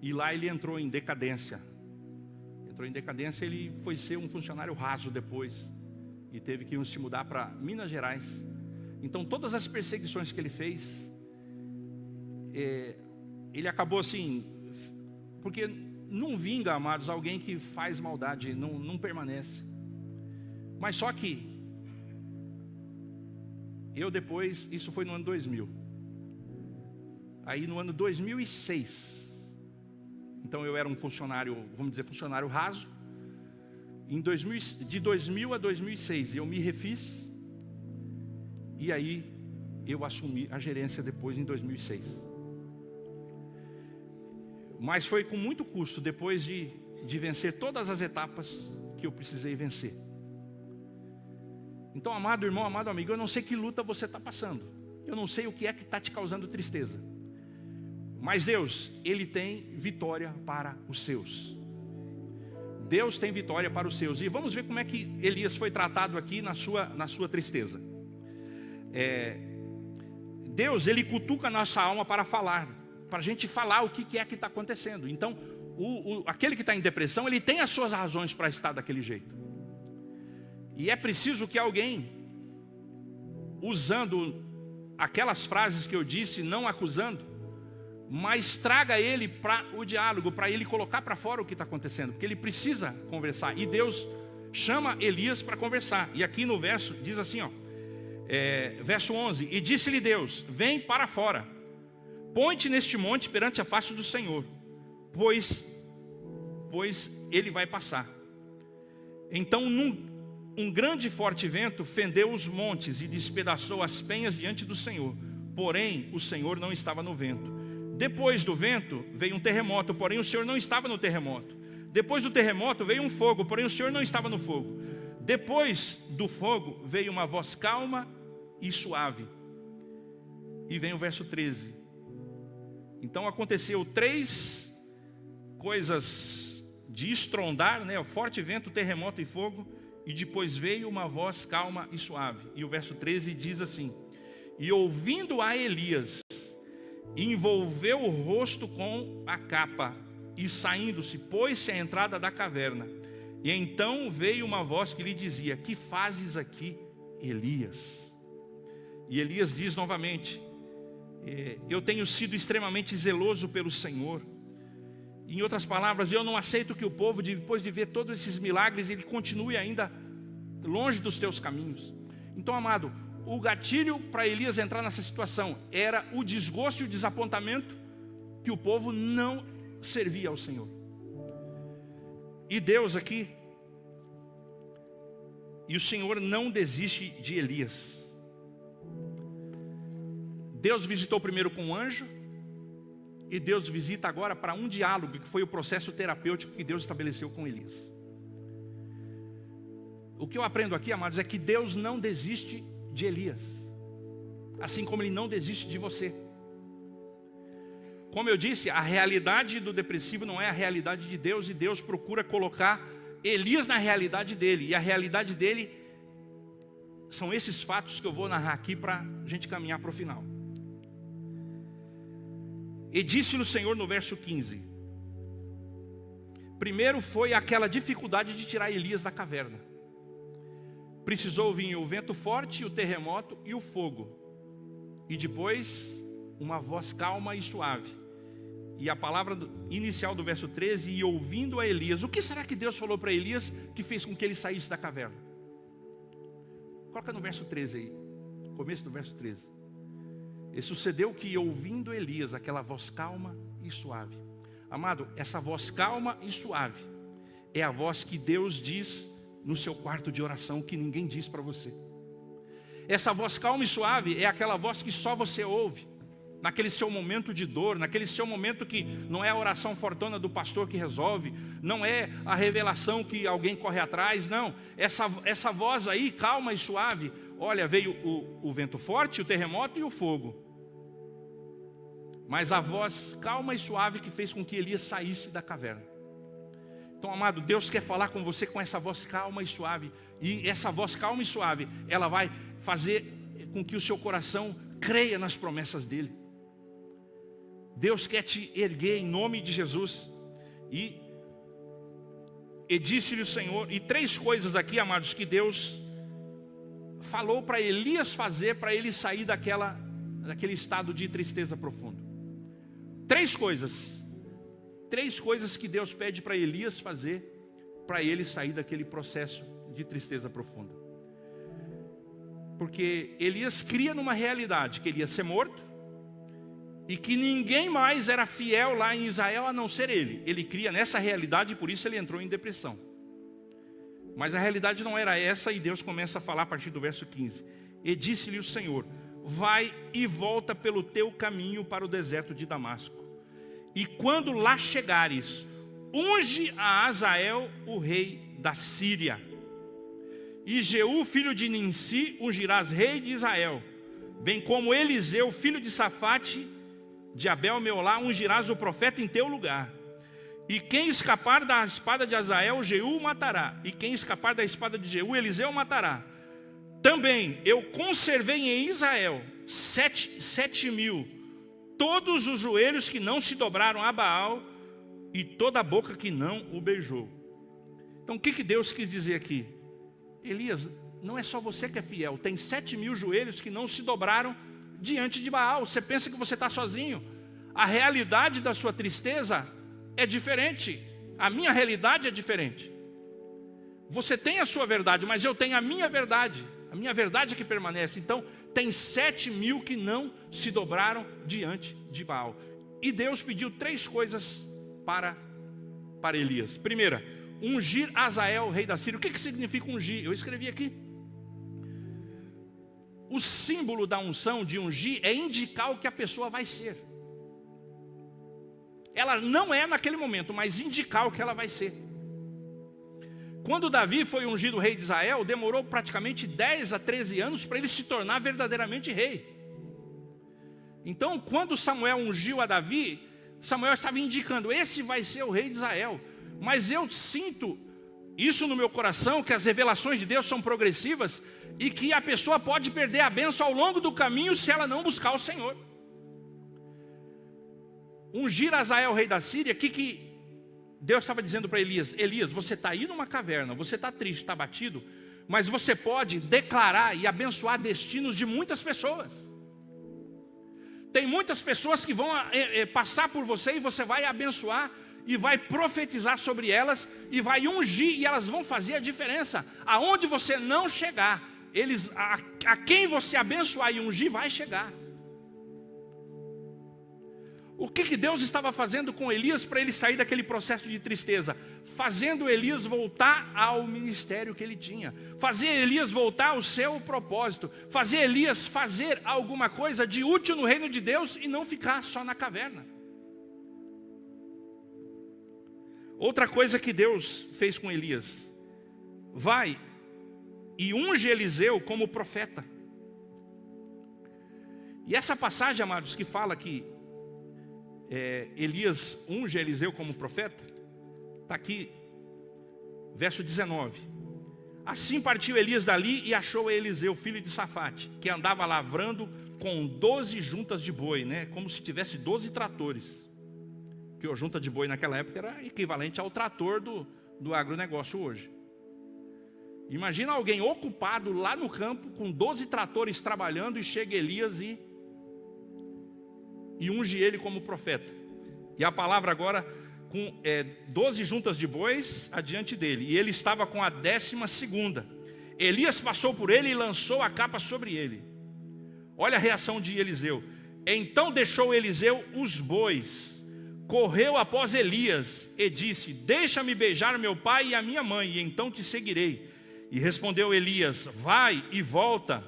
E lá ele entrou em decadência. entrou em decadência, ele foi ser um funcionário raso depois. E teve que se mudar para Minas Gerais. Então todas as perseguições que ele fez, ele acabou assim, porque não vinga, amados, alguém que faz maldade, não permanece. Mas só que, eu depois, isso foi no ano 2000. Aí no ano 2006, então eu era um funcionário, vamos dizer, funcionário raso. De 2000 a 2006 eu me refiz. E aí eu assumi a gerência depois em 2006. Mas foi com muito custo, depois de vencer todas as etapas que eu precisei vencer. Então, amado irmão, amado amigo, eu não sei que luta você está passando. Eu não sei o que é que está te causando tristeza. Mas Deus, Ele tem vitória para os seus. Deus tem vitória para os seus. E vamos ver como é que Elias foi tratado aqui na sua tristeza. Deus, Ele cutuca a nossa alma para falar, para a gente falar o que é que está acontecendo. Então, aquele que está em depressão, ele tem as suas razões para estar daquele jeito. E é preciso que alguém, usando aquelas frases que eu disse, não acusando, mas traga ele para o diálogo, para ele colocar para fora o que está acontecendo, porque ele precisa conversar. E Deus chama Elias para conversar. E aqui no verso, diz assim, ó, verso 11: E disse-lhe Deus, vem para fora, põe-te neste monte perante a face do Senhor, pois ele vai passar. Então um grande e forte vento fendeu os montes e despedaçou as penhas diante do Senhor, porém o Senhor não estava no vento. Depois do vento veio um terremoto, porém o Senhor não estava no terremoto. Depois do terremoto veio um fogo, porém o Senhor não estava no fogo. Depois do fogo veio uma voz calma e suave. E vem o verso 13. Então aconteceu 3 coisas de estrondar, né? O forte vento, terremoto e fogo. E depois veio uma voz calma e suave. E o verso 13 diz assim: E ouvindo a Elias, envolveu o rosto com a capa, e saindo-se, pôs-se à entrada da caverna. E então veio uma voz que lhe dizia: Que fazes aqui, Elias? E Elias diz novamente: Eu tenho sido extremamente zeloso pelo Senhor. Em outras palavras, eu não aceito que o povo, depois de ver todos esses milagres, ele continue ainda longe dos teus caminhos. Então, amado, o gatilho para Elias entrar nessa situação era o desgosto e o desapontamento que o povo não servia ao Senhor. E Deus aqui, e o Senhor não desiste de Elias. Deus visitou primeiro com um anjo, e Deus visita agora para um diálogo, que foi o processo terapêutico que Deus estabeleceu com Elias. O que eu aprendo aqui, amados, é que Deus não desiste de Elias, assim como Ele não desiste de você. Como eu disse, a realidade do depressivo não é a realidade de Deus, e Deus procura colocar Elias na realidade dele, e a realidade dele são esses fatos que eu vou narrar aqui para a gente caminhar para o final. E disse-lhe o Senhor no verso 15. Primeiro foi aquela dificuldade de tirar Elias da caverna. Precisou vir o vento forte, o terremoto e o fogo. E depois uma voz calma e suave. E a palavra inicial do verso 13: E ouvindo a Elias. O que será que Deus falou para Elias que fez com que ele saísse da caverna? Coloca no verso 13 aí, começo do verso 13. E sucedeu que, ouvindo Elias, aquela voz calma e suave. Amado, essa voz calma e suave é a voz que Deus diz no seu quarto de oração, que ninguém diz para você. Essa voz calma e suave é aquela voz que só você ouve naquele seu momento de dor, naquele seu momento que não é a oração fortuna do pastor que resolve, não é a revelação que alguém corre atrás, não. Essa voz aí, calma e suave, olha, veio o vento forte, o terremoto e o fogo. Mas a voz calma e suave que fez com que Elias saísse da caverna. Então, amado, Deus quer falar com você com essa voz calma e suave. E essa voz calma e suave, ela vai fazer com que o seu coração creia nas promessas dEle. Deus quer te erguer em nome de Jesus. E e disse-lhe o Senhor, e 3 coisas aqui, amados, que Deus falou para Elias fazer, para ele sair daquele estado de tristeza profunda. 3 coisas que Deus pede para Elias fazer, para ele sair daquele processo de tristeza profunda. Porque Elias cria numa realidade que ele ia ser morto, e que ninguém mais era fiel lá em Israel a não ser ele. Ele cria nessa realidade e por isso ele entrou em depressão. Mas a realidade não era essa, e Deus começa a falar a partir do verso 15. E disse-lhe o Senhor: vai e volta pelo teu caminho para o deserto de Damasco. E quando lá chegares, unge a Azael, o rei da Síria. E Jeú, filho de Ninsi, ungirás rei de Israel. Bem como Eliseu, filho de Safate, de Abel Meolá, ungirás o profeta em teu lugar. E quem escapar da espada de Azael, Jeú o matará. E quem escapar da espada de Jeú, Eliseu o matará. Também eu conservei em Israel 7.000, todos os joelhos que não se dobraram a Baal, e toda a boca que não o beijou. Então o que Deus quis dizer aqui? Elias, não é só você que é fiel, tem 7.000 joelhos que não se dobraram diante de Baal. Você pensa que você está sozinho. A realidade da sua tristeza é diferente. A minha realidade é diferente. Você tem a sua verdade, mas eu tenho a minha verdade. A minha verdade é que permanece. Então, tem 7.000 que não se dobraram diante de Baal. E Deus pediu 3 coisas para Elias. Primeira, ungir Azael, rei da Síria. O que significa ungir? Eu escrevi aqui. O símbolo da unção de ungir é indicar o que a pessoa vai ser. Ela não é naquele momento, mas indicar o que ela vai ser. Quando Davi foi ungido rei de Israel, demorou praticamente 10 a 13 anos para ele se tornar verdadeiramente rei. Então, quando Samuel ungiu a Davi, Samuel estava indicando: esse vai ser o rei de Israel. Mas eu sinto isso no meu coração, que as revelações de Deus são progressivas, e que a pessoa pode perder a bênção ao longo do caminho se ela não buscar o Senhor. Ungir Azael, rei da Síria, que Deus estava dizendo para Elias: Elias, você está aí numa caverna, você está triste, está abatido, mas você pode declarar e abençoar destinos de muitas pessoas. Tem muitas pessoas que vão passar por você, e você vai abençoar e vai profetizar sobre elas, e vai ungir, e elas vão fazer a diferença. Aonde você não chegar, a quem você abençoar e ungir vai chegar. O que Deus estava fazendo com Elias para ele sair daquele processo de tristeza? Fazendo Elias voltar ao ministério que ele tinha. Fazer Elias voltar ao seu propósito. Fazer Elias fazer alguma coisa de útil no reino de Deus e não ficar só na caverna. Outra coisa que Deus fez com Elias: vai e unge Eliseu como profeta. E essa passagem, amados, que fala que Elias unge Eliseu como profeta, está aqui, verso 19. Assim partiu Elias dali e achou Eliseu, filho de Safate, que andava lavrando com 12 juntas de boi, né? Como se tivesse 12 tratores. Porque a junta de boi naquela época era equivalente ao trator do agronegócio hoje. Imagina alguém ocupado lá no campo com 12 tratores trabalhando, e chega Elias e unge ele como profeta. E a palavra agora, com 12 juntas de bois adiante dele, e ele estava com a 12ª. Elias passou por ele e lançou a capa sobre ele. Olha a reação de Eliseu. Então deixou Eliseu os bois, correu após Elias e disse: deixa-me beijar meu pai e a minha mãe, e então te seguirei. E respondeu Elias: vai e volta.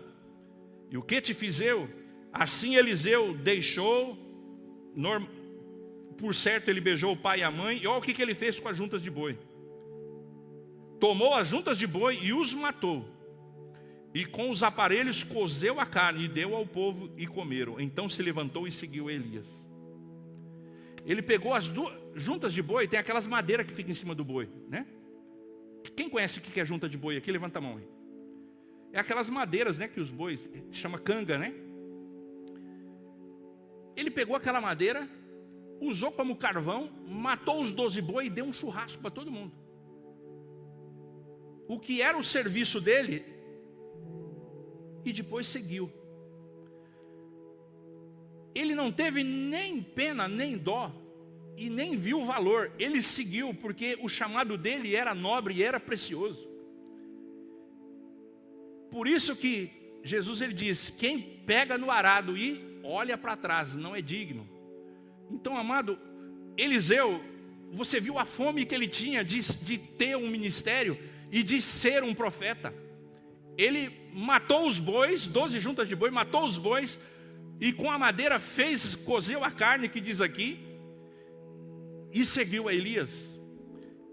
E o que te fiz eu? Assim Eliseu deixou, por certo ele beijou o pai e a mãe. E olha o que ele fez com as juntas de boi. Tomou as juntas de boi e os matou. E com os aparelhos cozeu a carne e deu ao povo e comeram. Então se levantou e seguiu Elias. Ele pegou as juntas de boi, tem aquelas madeiras que ficam em cima do boi, né? Quem conhece o que é junta de boi aqui? Levanta a mão aí. É aquelas madeiras, né, que os bois, chama canga, né? Ele pegou aquela madeira, usou como carvão, matou os 12 bois e deu um churrasco para todo mundo. o que era o serviço dele e depois seguiu. Ele não teve nem pena, nem dó, e nem viu o valor. Ele seguiu porque o chamado dele era nobre e era precioso. Por isso que Jesus ele diz: quem pega no arado e olha para trás não é digno. Então, amado, Eliseu, você viu a fome que ele tinha de ter um ministério e de ser um profeta. Ele matou os bois, 12 juntas de boi, matou os bois, e com a madeira cozeu a carne, que diz aqui, e seguiu a Elias.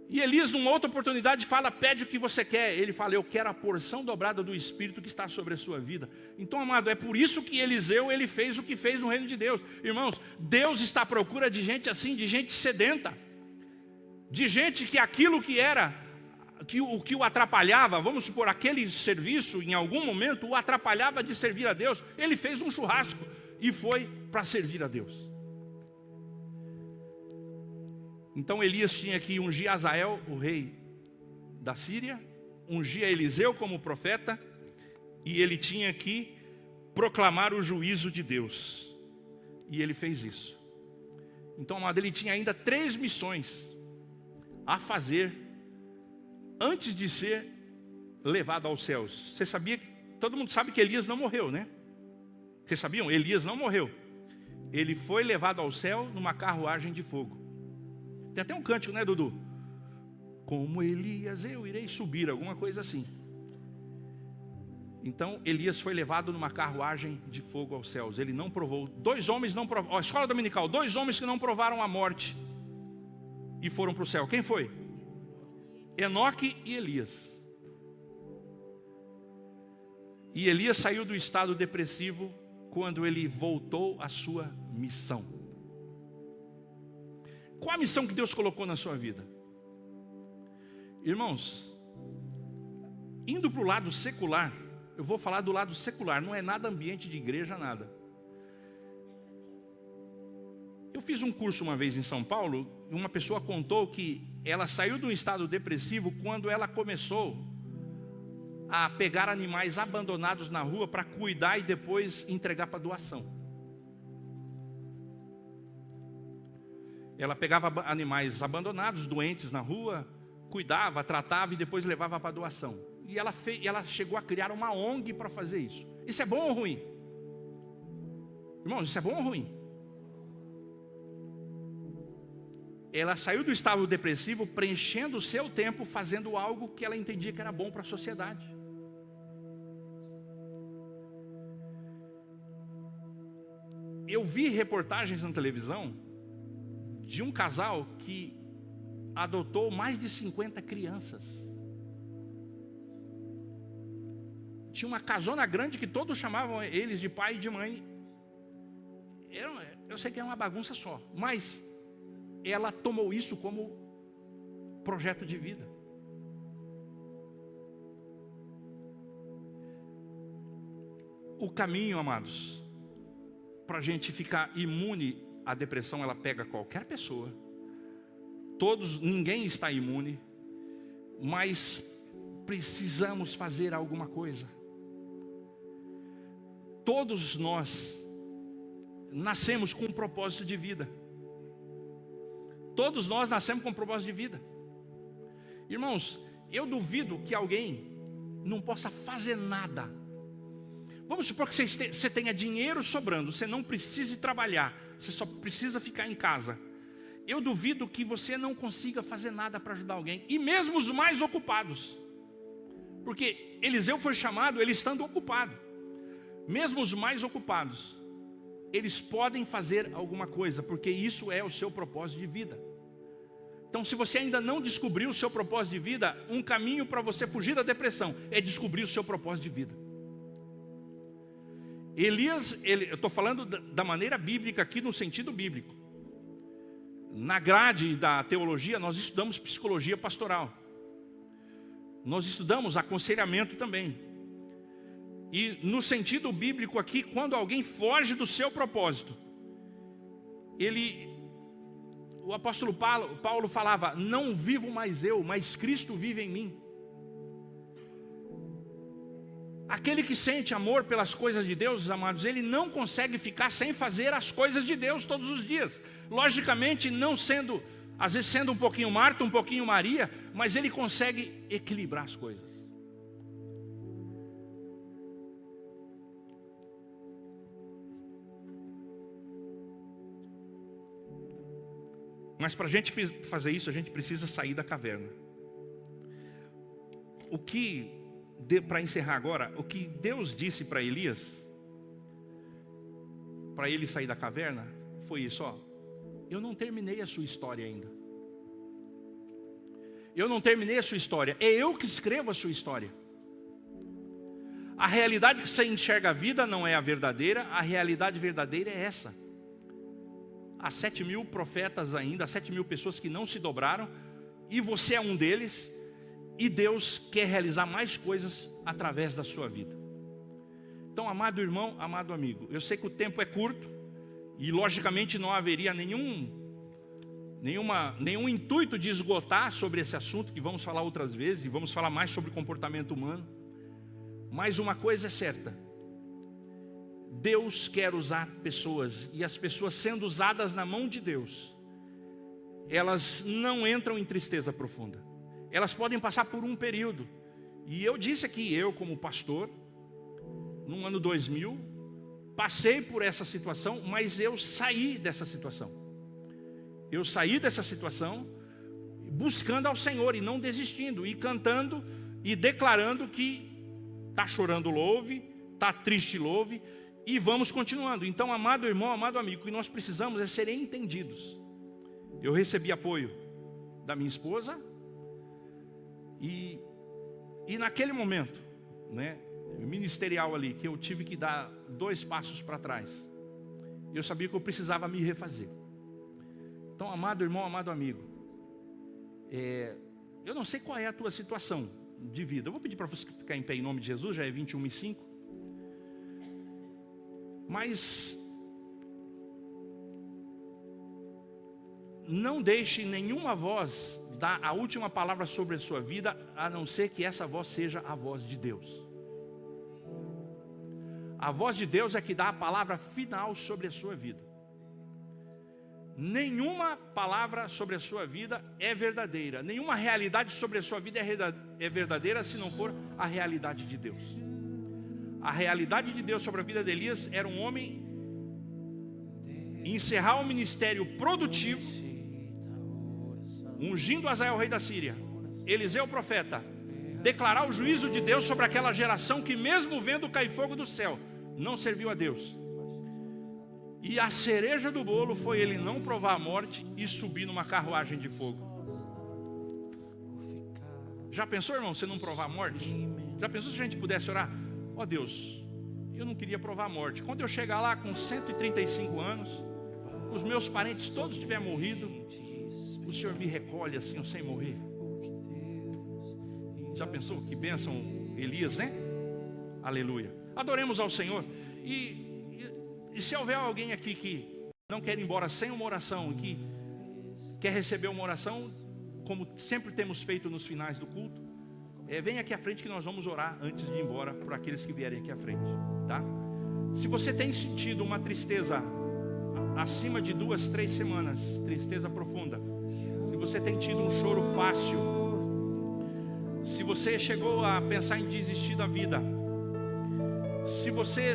E Elias, numa outra oportunidade, fala: pede o que você quer. Ele fala: eu quero a porção dobrada do Espírito que está sobre a sua vida. Então, amado, é por isso que Eliseu ele fez o que fez no reino de Deus. Irmãos, Deus está à procura de gente assim, de gente sedenta, de gente que aquilo que era, o que o atrapalhava, vamos supor, aquele serviço em algum momento o atrapalhava de servir a Deus. Ele fez um churrasco e foi para servir a Deus. Então Elias tinha que ungir Azael, o rei da Síria, ungir Eliseu como profeta, e ele tinha que proclamar o juízo de Deus. E ele fez isso. Então, amado, ele tinha ainda 3 missões a fazer antes de ser levado aos céus. Você sabia? Todo mundo sabe que Elias não morreu, né? Vocês sabiam? Elias não morreu. Ele foi levado ao céu numa carruagem de fogo. Tem até um cântico, né, Dudu? Como Elias eu irei subir, alguma coisa assim. Então Elias foi levado numa carruagem de fogo aos céus. Ele não provou. 2 homens não provaram. Escola dominical, 2 homens que não provaram a morte e foram para o céu. Quem foi? Enoque e Elias. E Elias saiu do estado depressivo quando ele voltou à sua missão. Qual a missão que Deus colocou na sua vida? Irmãos, indo para o lado secular, eu vou falar do lado secular, não é nada ambiente de igreja, nada. Eu fiz um curso uma vez em São Paulo, e uma pessoa contou que ela saiu de um estado depressivo quando ela começou a pegar animais abandonados na rua para cuidar e depois entregar para doação. Ela pegava animais abandonados, doentes na rua, cuidava, tratava e depois levava para doação. E ela chegou a criar uma ONG para fazer isso. Isso é bom ou ruim? Irmãos, isso é bom ou ruim? Ela saiu do estado depressivo preenchendo o seu tempo fazendo algo que ela entendia que era bom para a sociedade. Eu vi reportagens na televisão de um casal que adotou mais de 50 crianças. Tinha uma casona grande que todos chamavam eles de pai e de mãe. Eu sei que é uma bagunça só, mas ela tomou isso como projeto de vida. O caminho, amados, para a gente ficar imune à depressão, ela pega qualquer pessoa. Ninguém está imune, mas precisamos fazer alguma coisa. Todos nós nascemos com um propósito de vida. Todos nós nascemos com um propósito de vida. Irmãos, eu duvido que alguém não possa fazer nada. Vamos supor que você tenha dinheiro sobrando, você não precise trabalhar, você só precisa ficar em casa. Eu duvido que você não consiga fazer nada para ajudar alguém, e mesmo os mais ocupados, porque Eliseu foi chamado ele estando ocupado. Mesmo os mais ocupados, eles podem fazer alguma coisa, porque isso é o seu propósito de vida. Então, se você ainda não descobriu o seu propósito de vida, um caminho para você fugir da depressão é descobrir o seu propósito de vida. Elias, eu estou falando da maneira bíblica aqui, no sentido bíblico. Na grade da teologia, nós estudamos psicologia pastoral. Nós estudamos aconselhamento também. E no sentido bíblico aqui, quando alguém foge do seu propósito, o apóstolo Paulo falava: não vivo mais eu, mas Cristo vive em mim. Aquele que sente amor pelas coisas de Deus, amados, ele não consegue ficar sem fazer as coisas de Deus todos os dias. Logicamente, não sendo, às vezes sendo um pouquinho Marta, um pouquinho Maria, mas ele consegue equilibrar as coisas. Mas para a gente fazer isso, a gente precisa sair da caverna. Para encerrar agora, o que Deus disse para Elias, para ele sair da caverna, foi isso, ó. Eu não terminei a sua história ainda. Eu não terminei a sua história, é eu que escrevo a sua história. A realidade que você enxerga a vida não é a verdadeira, a realidade verdadeira é essa. Há 7.000 profetas ainda, há 7.000 pessoas que não se dobraram, e você é um deles, e Deus quer realizar mais coisas através da sua vida. Então, amado irmão, amado amigo, eu sei que o tempo é curto, e logicamente não haveria nenhum intuito de esgotar sobre esse assunto, que vamos falar outras vezes, e vamos falar mais sobre comportamento humano. Mas uma coisa é certa, Deus quer usar pessoas, e as pessoas sendo usadas na mão de Deus, elas não entram em tristeza profunda. Elas podem passar por um período. E eu disse aqui, eu como pastor, no ano 2000, passei por essa situação, mas eu saí dessa situação. Eu saí dessa situação buscando ao Senhor e não desistindo, e cantando e declarando que está chorando, louve, está triste, louve, e vamos continuando. Então, amado irmão, amado amigo, o que nós precisamos é ser entendidos. Eu recebi apoio da minha esposa, e naquele momento, né, ministerial ali, que eu tive que dar 2 passos para trás, eu sabia que eu precisava me refazer. Então, amado irmão, amado amigo, eu não sei qual é a tua situação de vida. Eu vou pedir para você ficar em pé em nome de Jesus, já é 21h05. Mas não deixe nenhuma voz dar a última palavra sobre a sua vida, a não ser que essa voz seja a voz de Deus. A voz de Deus é que dá a palavra final sobre a sua vida. Nenhuma palavra sobre a sua vida é verdadeira, nenhuma realidade sobre a sua vida é verdadeira se não for a realidade de Deus. A realidade de Deus sobre a vida de Elias era um homem encerrar o ministério produtivo, ungindo Azael, rei da Síria, Eliseu, profeta, declarar o juízo de Deus sobre aquela geração que, mesmo vendo cair fogo do céu, não serviu a Deus. E a cereja do bolo foi ele não provar a morte e subir numa carruagem de fogo. Já pensou, irmão, você não provar a morte? Já pensou se a gente pudesse orar? Ó Deus, eu não queria provar a morte. Quando eu chegar lá com 135 anos, os meus parentes todos tiverem morrido, o Senhor me recolhe assim, eu sem morrer. Já pensou? Que bênção Elias, né? Aleluia. Adoremos ao Senhor. E se houver alguém aqui que não quer ir embora sem uma oração, que quer receber uma oração, como sempre temos feito nos finais do culto, vem aqui à frente que nós vamos orar antes de ir embora por aqueles que vierem aqui à frente, tá? Se você tem sentido uma tristeza acima de 2, 3 semanas, tristeza profunda, se você tem tido um choro fácil, se você chegou a pensar em desistir da vida, se você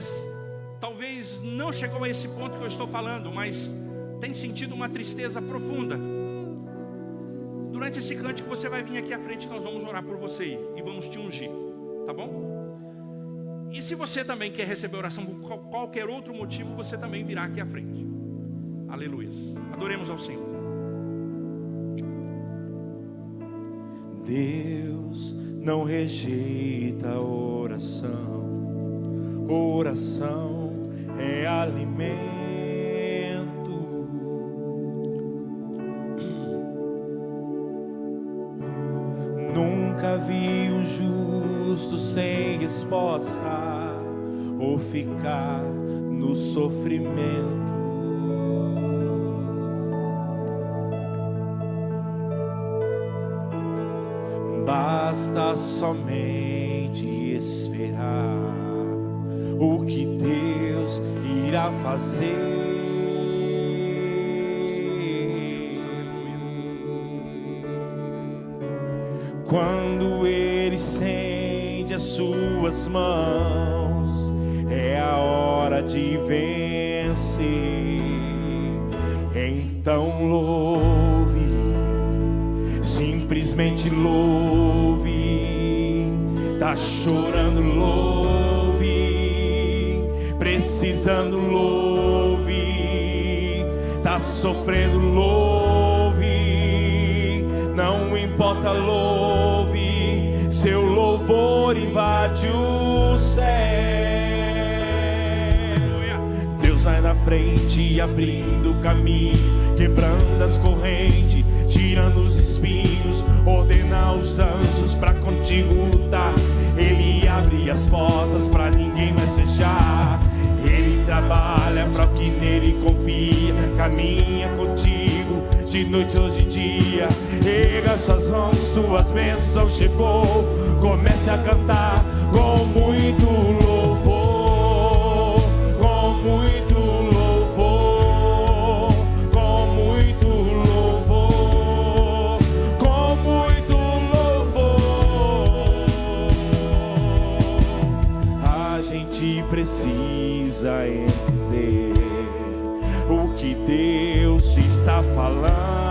talvez não chegou a esse ponto que eu estou falando, mas tem sentido uma tristeza profunda, durante esse cântico você vai vir aqui à frente, nós vamos orar por você e vamos te ungir, tá bom? E se você também quer receber oração por qualquer outro motivo, você também virá aqui à frente. Aleluia. Adoremos ao Senhor. Deus não rejeita a oração. Oração é alimento. Nunca vi um justo sem resposta ou ficar no sofrimento. Basta somente frente e esperar o que Deus irá fazer. Quando Ele estende as suas mãos, é a hora de vencer. Então louve, simplesmente louve. Tá chorando, louve. Precisando, louve. Tá sofrendo, louve. Não importa, louve. Seu louvor invade o céu. Deus vai na frente, abrindo o caminho, quebrando as correntes, tirando os espinhos, ordena os anjos pra contigo lutar. Ele abre as portas pra ninguém mais fechar. Ele trabalha pra quem nele confia, caminha contigo de noite ou de dia. Erga suas mãos, tuas bênçãos chegou. Comece a cantar com muito louvor, com muito louvor, com muito louvor, com muito louvor. A gente precisa entender o que Deus está falando.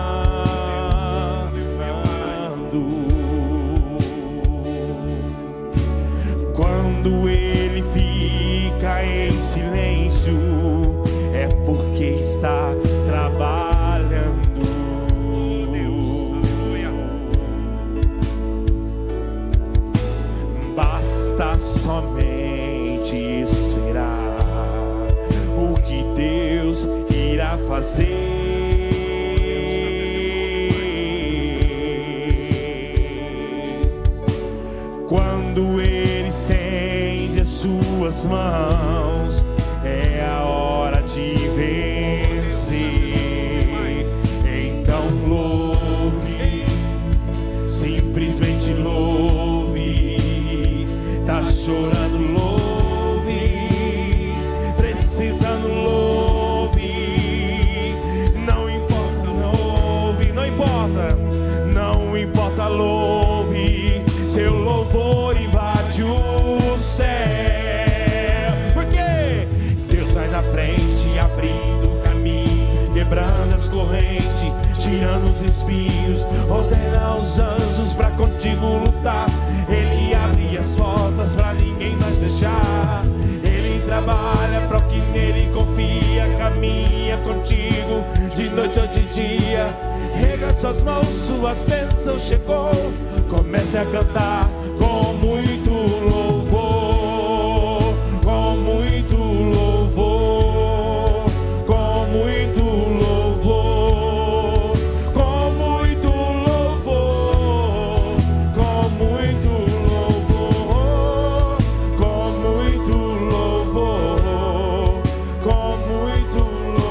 Quando Ele fica em silêncio, é porque está trabalhando. Basta somente esperar o que Deus irá fazer. Quando Ele estende as suas mãos, é a hora de vencer. Então louve, simplesmente louve. Tá chorando, louve. Precisando, louve. Não importa, louve. Não importa, não importa, louve. Seu louvor invade o céu. Porque Deus vai na frente, abrindo o caminho, quebrando as correntes, tirando os espinhos, ordena os anjos pra contigo lutar. Ele abre as portas pra ninguém mais fechar. Ele trabalha pra quem nele confia, caminha contigo de noite ou de dia. Rega suas mãos, suas bênçãos chegou. Comece a cantar com muito louvor, com muito louvor, com muito louvor, com muito louvor, com muito louvor, com muito louvor, com muito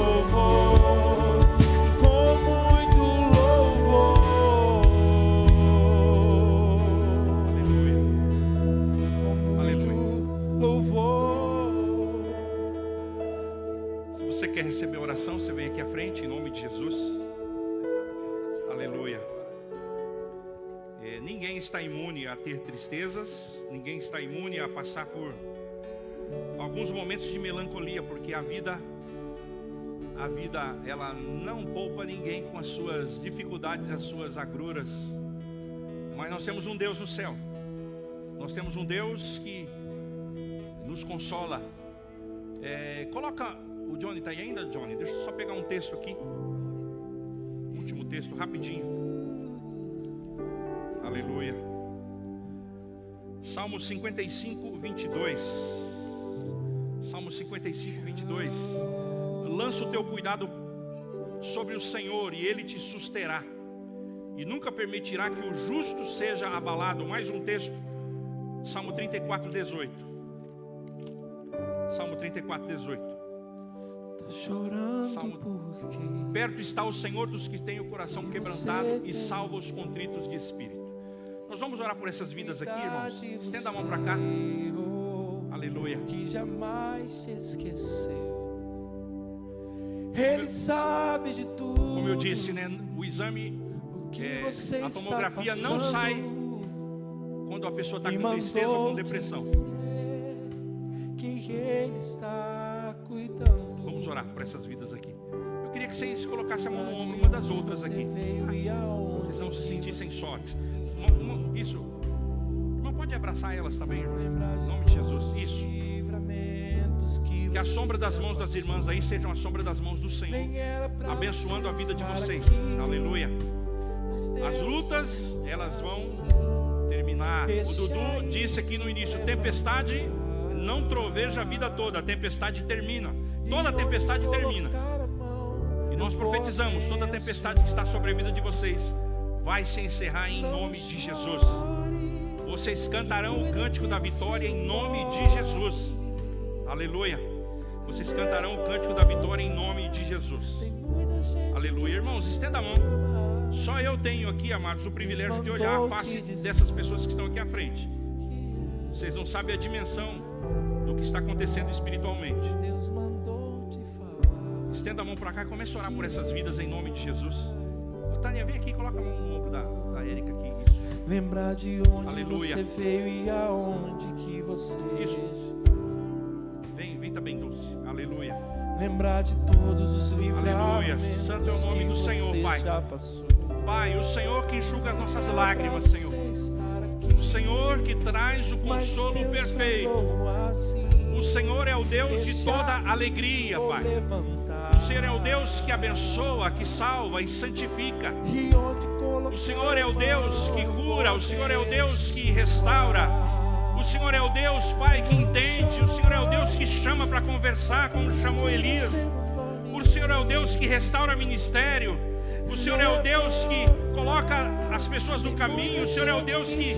louvor, com muito louvor. Se você quer receber oração, você vem aqui à frente, em nome de Jesus. Aleluia. Ninguém está imune a ter tristezas, ninguém está imune a passar por alguns momentos de melancolia, porque a vida ela não poupa ninguém com as suas dificuldades, as suas agruras. Mas nós temos um Deus no céu. Nós temos um Deus que nos consola. Coloca, o Johnny está aí ainda, Johnny? Deixa eu só pegar um texto aqui. Último texto, rapidinho. Aleluia. Salmo 55, 22. Salmo 55, 22. Lança o teu cuidado sobre o Senhor e Ele te susterá, e nunca permitirá que o justo seja abalado. Mais um texto, Salmo 34, 18. Salmo 34, 18. Tá chorando Salmo. porque Perto está o Senhor dos que têm o coração quebrantado e salva os contritos de espírito. Nós vamos orar por essas vidas aqui, irmãos. Estenda a mão para cá. Aleluia. Que jamais te esqueceu. Ele sabe de tudo. Como eu disse, né? O exame, a tomografia não sai quando a pessoa está com tristeza ou com depressão. Que Ele está cuidando. Vamos orar por essas vidas aqui. Eu queria que vocês colocassem a mão no ombro uma das outras aqui. Vocês não se sentissem sós. Isso. Não pode abraçar elas também, irmão. Em nome de Jesus. Isso. Que a sombra das mãos das irmãs aí sejam a sombra das mãos do Senhor, abençoando a vida de vocês. Aleluia. As lutas, elas vão terminar. O Dudu disse aqui no início: tempestade não troveja a vida toda, a tempestade termina. Toda tempestade termina. E nós profetizamos: toda tempestade que está sobre a vida de vocês vai se encerrar em nome de Jesus. Vocês cantarão o cântico da vitória em nome de Jesus. Aleluia. Vocês cantarão o cântico da vitória em nome de Jesus. Aleluia. Irmãos, estenda a mão. Só eu tenho aqui, amados, o privilégio de olhar a face dessas pessoas que estão aqui à frente. Vocês não sabem a dimensão do que está acontecendo espiritualmente. Estenda a mão para cá e comece a orar por essas vidas em nome de Jesus. Ô, Tânia, vem aqui e coloca a mão no ombro da Érica aqui. Isso. Lembrar de onde Aleluia. você veio e aonde que você Isso. Vem também, Dulce. Aleluia. Lembrar de todos os livramentos. Aleluia. Santo é o nome do Senhor, Pai. Pai, o Senhor que enxuga as nossas lágrimas, Senhor. O Senhor que traz o consolo perfeito. O Senhor é o Deus de toda alegria, Pai. O Senhor é o Deus que abençoa, que salva e santifica. O Senhor é o Deus que cura. O Senhor é o Deus que restaura. O Senhor é o Deus, Pai, que entende. O Senhor é o Deus que chama para conversar, como chamou Elias. O Senhor é o Deus que restaura ministério. O Senhor é o Deus que coloca as pessoas no caminho. O Senhor é o Deus que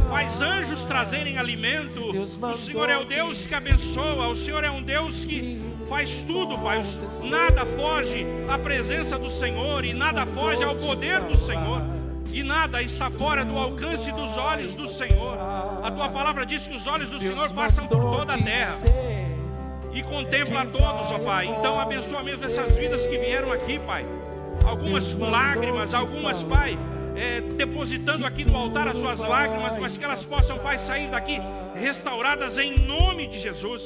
faz anjos trazerem alimento. O Senhor é o Deus que abençoa. O Senhor é um Deus que faz tudo, Pai. Nada foge à presença do Senhor e nada foge ao poder do Senhor. E nada está fora do alcance dos olhos do Senhor. A tua palavra diz que os olhos do Senhor passam por toda a terra e contempla a todos, ó Pai. Então abençoa mesmo essas vidas que vieram aqui, Pai. Algumas com lágrimas, algumas, Pai, depositando aqui no altar as suas lágrimas, mas que elas possam, Pai, sair daqui restauradas em nome de Jesus.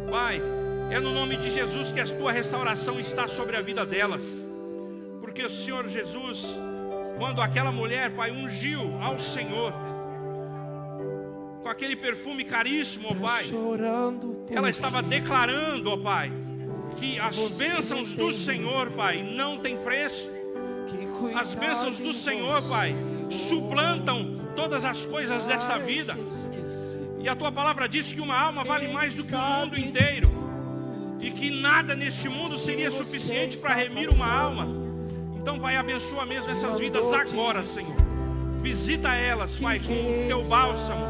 Pai, é no nome de Jesus que a tua restauração está sobre a vida delas. Porque o Senhor Jesus, quando aquela mulher, Pai, ungiu ao Senhor com aquele perfume caríssimo, ó Pai, ela estava declarando, ó Pai, que as bênçãos do Senhor, Pai, não tem preço. As bênçãos do Senhor, Pai, suplantam todas as coisas desta vida. E a tua palavra diz que uma alma vale mais do que o mundo inteiro, e que nada neste mundo seria suficiente para remir uma alma. Então, Pai, abençoa mesmo essas vidas agora, Senhor. Visita elas, Pai, com o teu bálsamo.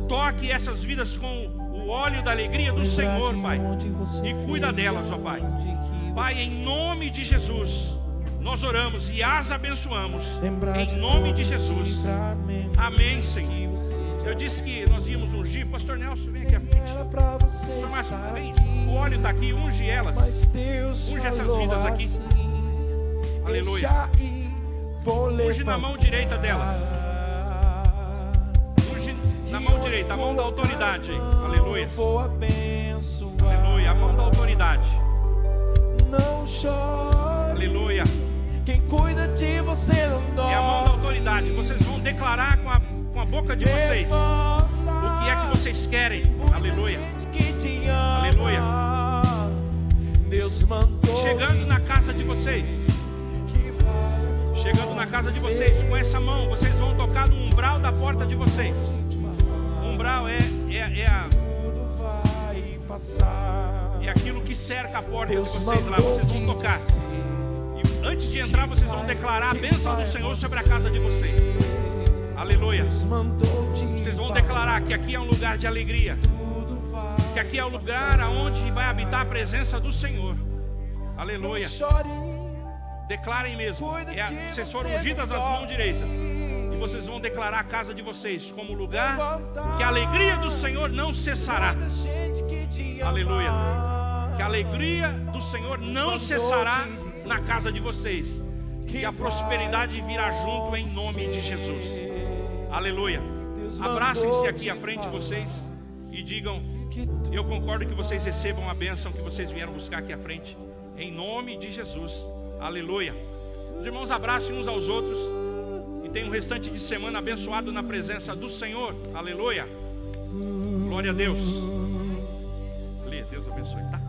Toque essas vidas com o óleo da alegria do Senhor, Pai. E cuida delas, ó Pai. Pai, em nome de Jesus, nós oramos e as abençoamos. Em nome de Jesus. Amém, Senhor. Eu disse que nós íamos ungir. Pastor Nelson, vem aqui à frente. Pastor Márcio, vem. O óleo está aqui, unge elas. Unge essas vidas aqui. Aleluia. Unge na mão direita delas. Unge na mão direita, a mão da autoridade. Aleluia. Aleluia, a mão da autoridade. Aleluia. Quem cuida de você não dói. É a mão da autoridade. Vocês vão declarar com a boca de vocês o que é que vocês querem. Aleluia. Aleluia. Chegando na casa de vocês. Chegando na casa de vocês, com essa mão, vocês vão tocar no umbral da porta de vocês. O umbral é aquilo que cerca a porta de vocês lá. Vocês vão tocar. E antes de entrar, vocês vão declarar a bênção do Senhor sobre a casa de vocês. Aleluia. Vocês vão declarar que aqui é um lugar de alegria. Que aqui é o lugar onde vai habitar a presença do Senhor. Aleluia. Declarem mesmo. Vocês foram ungidas as mãos direitas. E vocês vão declarar a casa de vocês como lugar que a alegria do Senhor não cessará. Aleluia. Que a alegria do Senhor não cessará na casa de vocês. E a prosperidade virá junto em nome de Jesus. Aleluia. Abracem-se aqui à frente vocês e digam: eu concordo que vocês recebam a bênção que vocês vieram buscar aqui à frente, em nome de Jesus. Aleluia. Os irmãos abracem uns aos outros e tenham um restante de semana abençoado na presença do Senhor. Aleluia. Glória a Deus. Deus abençoe, tá?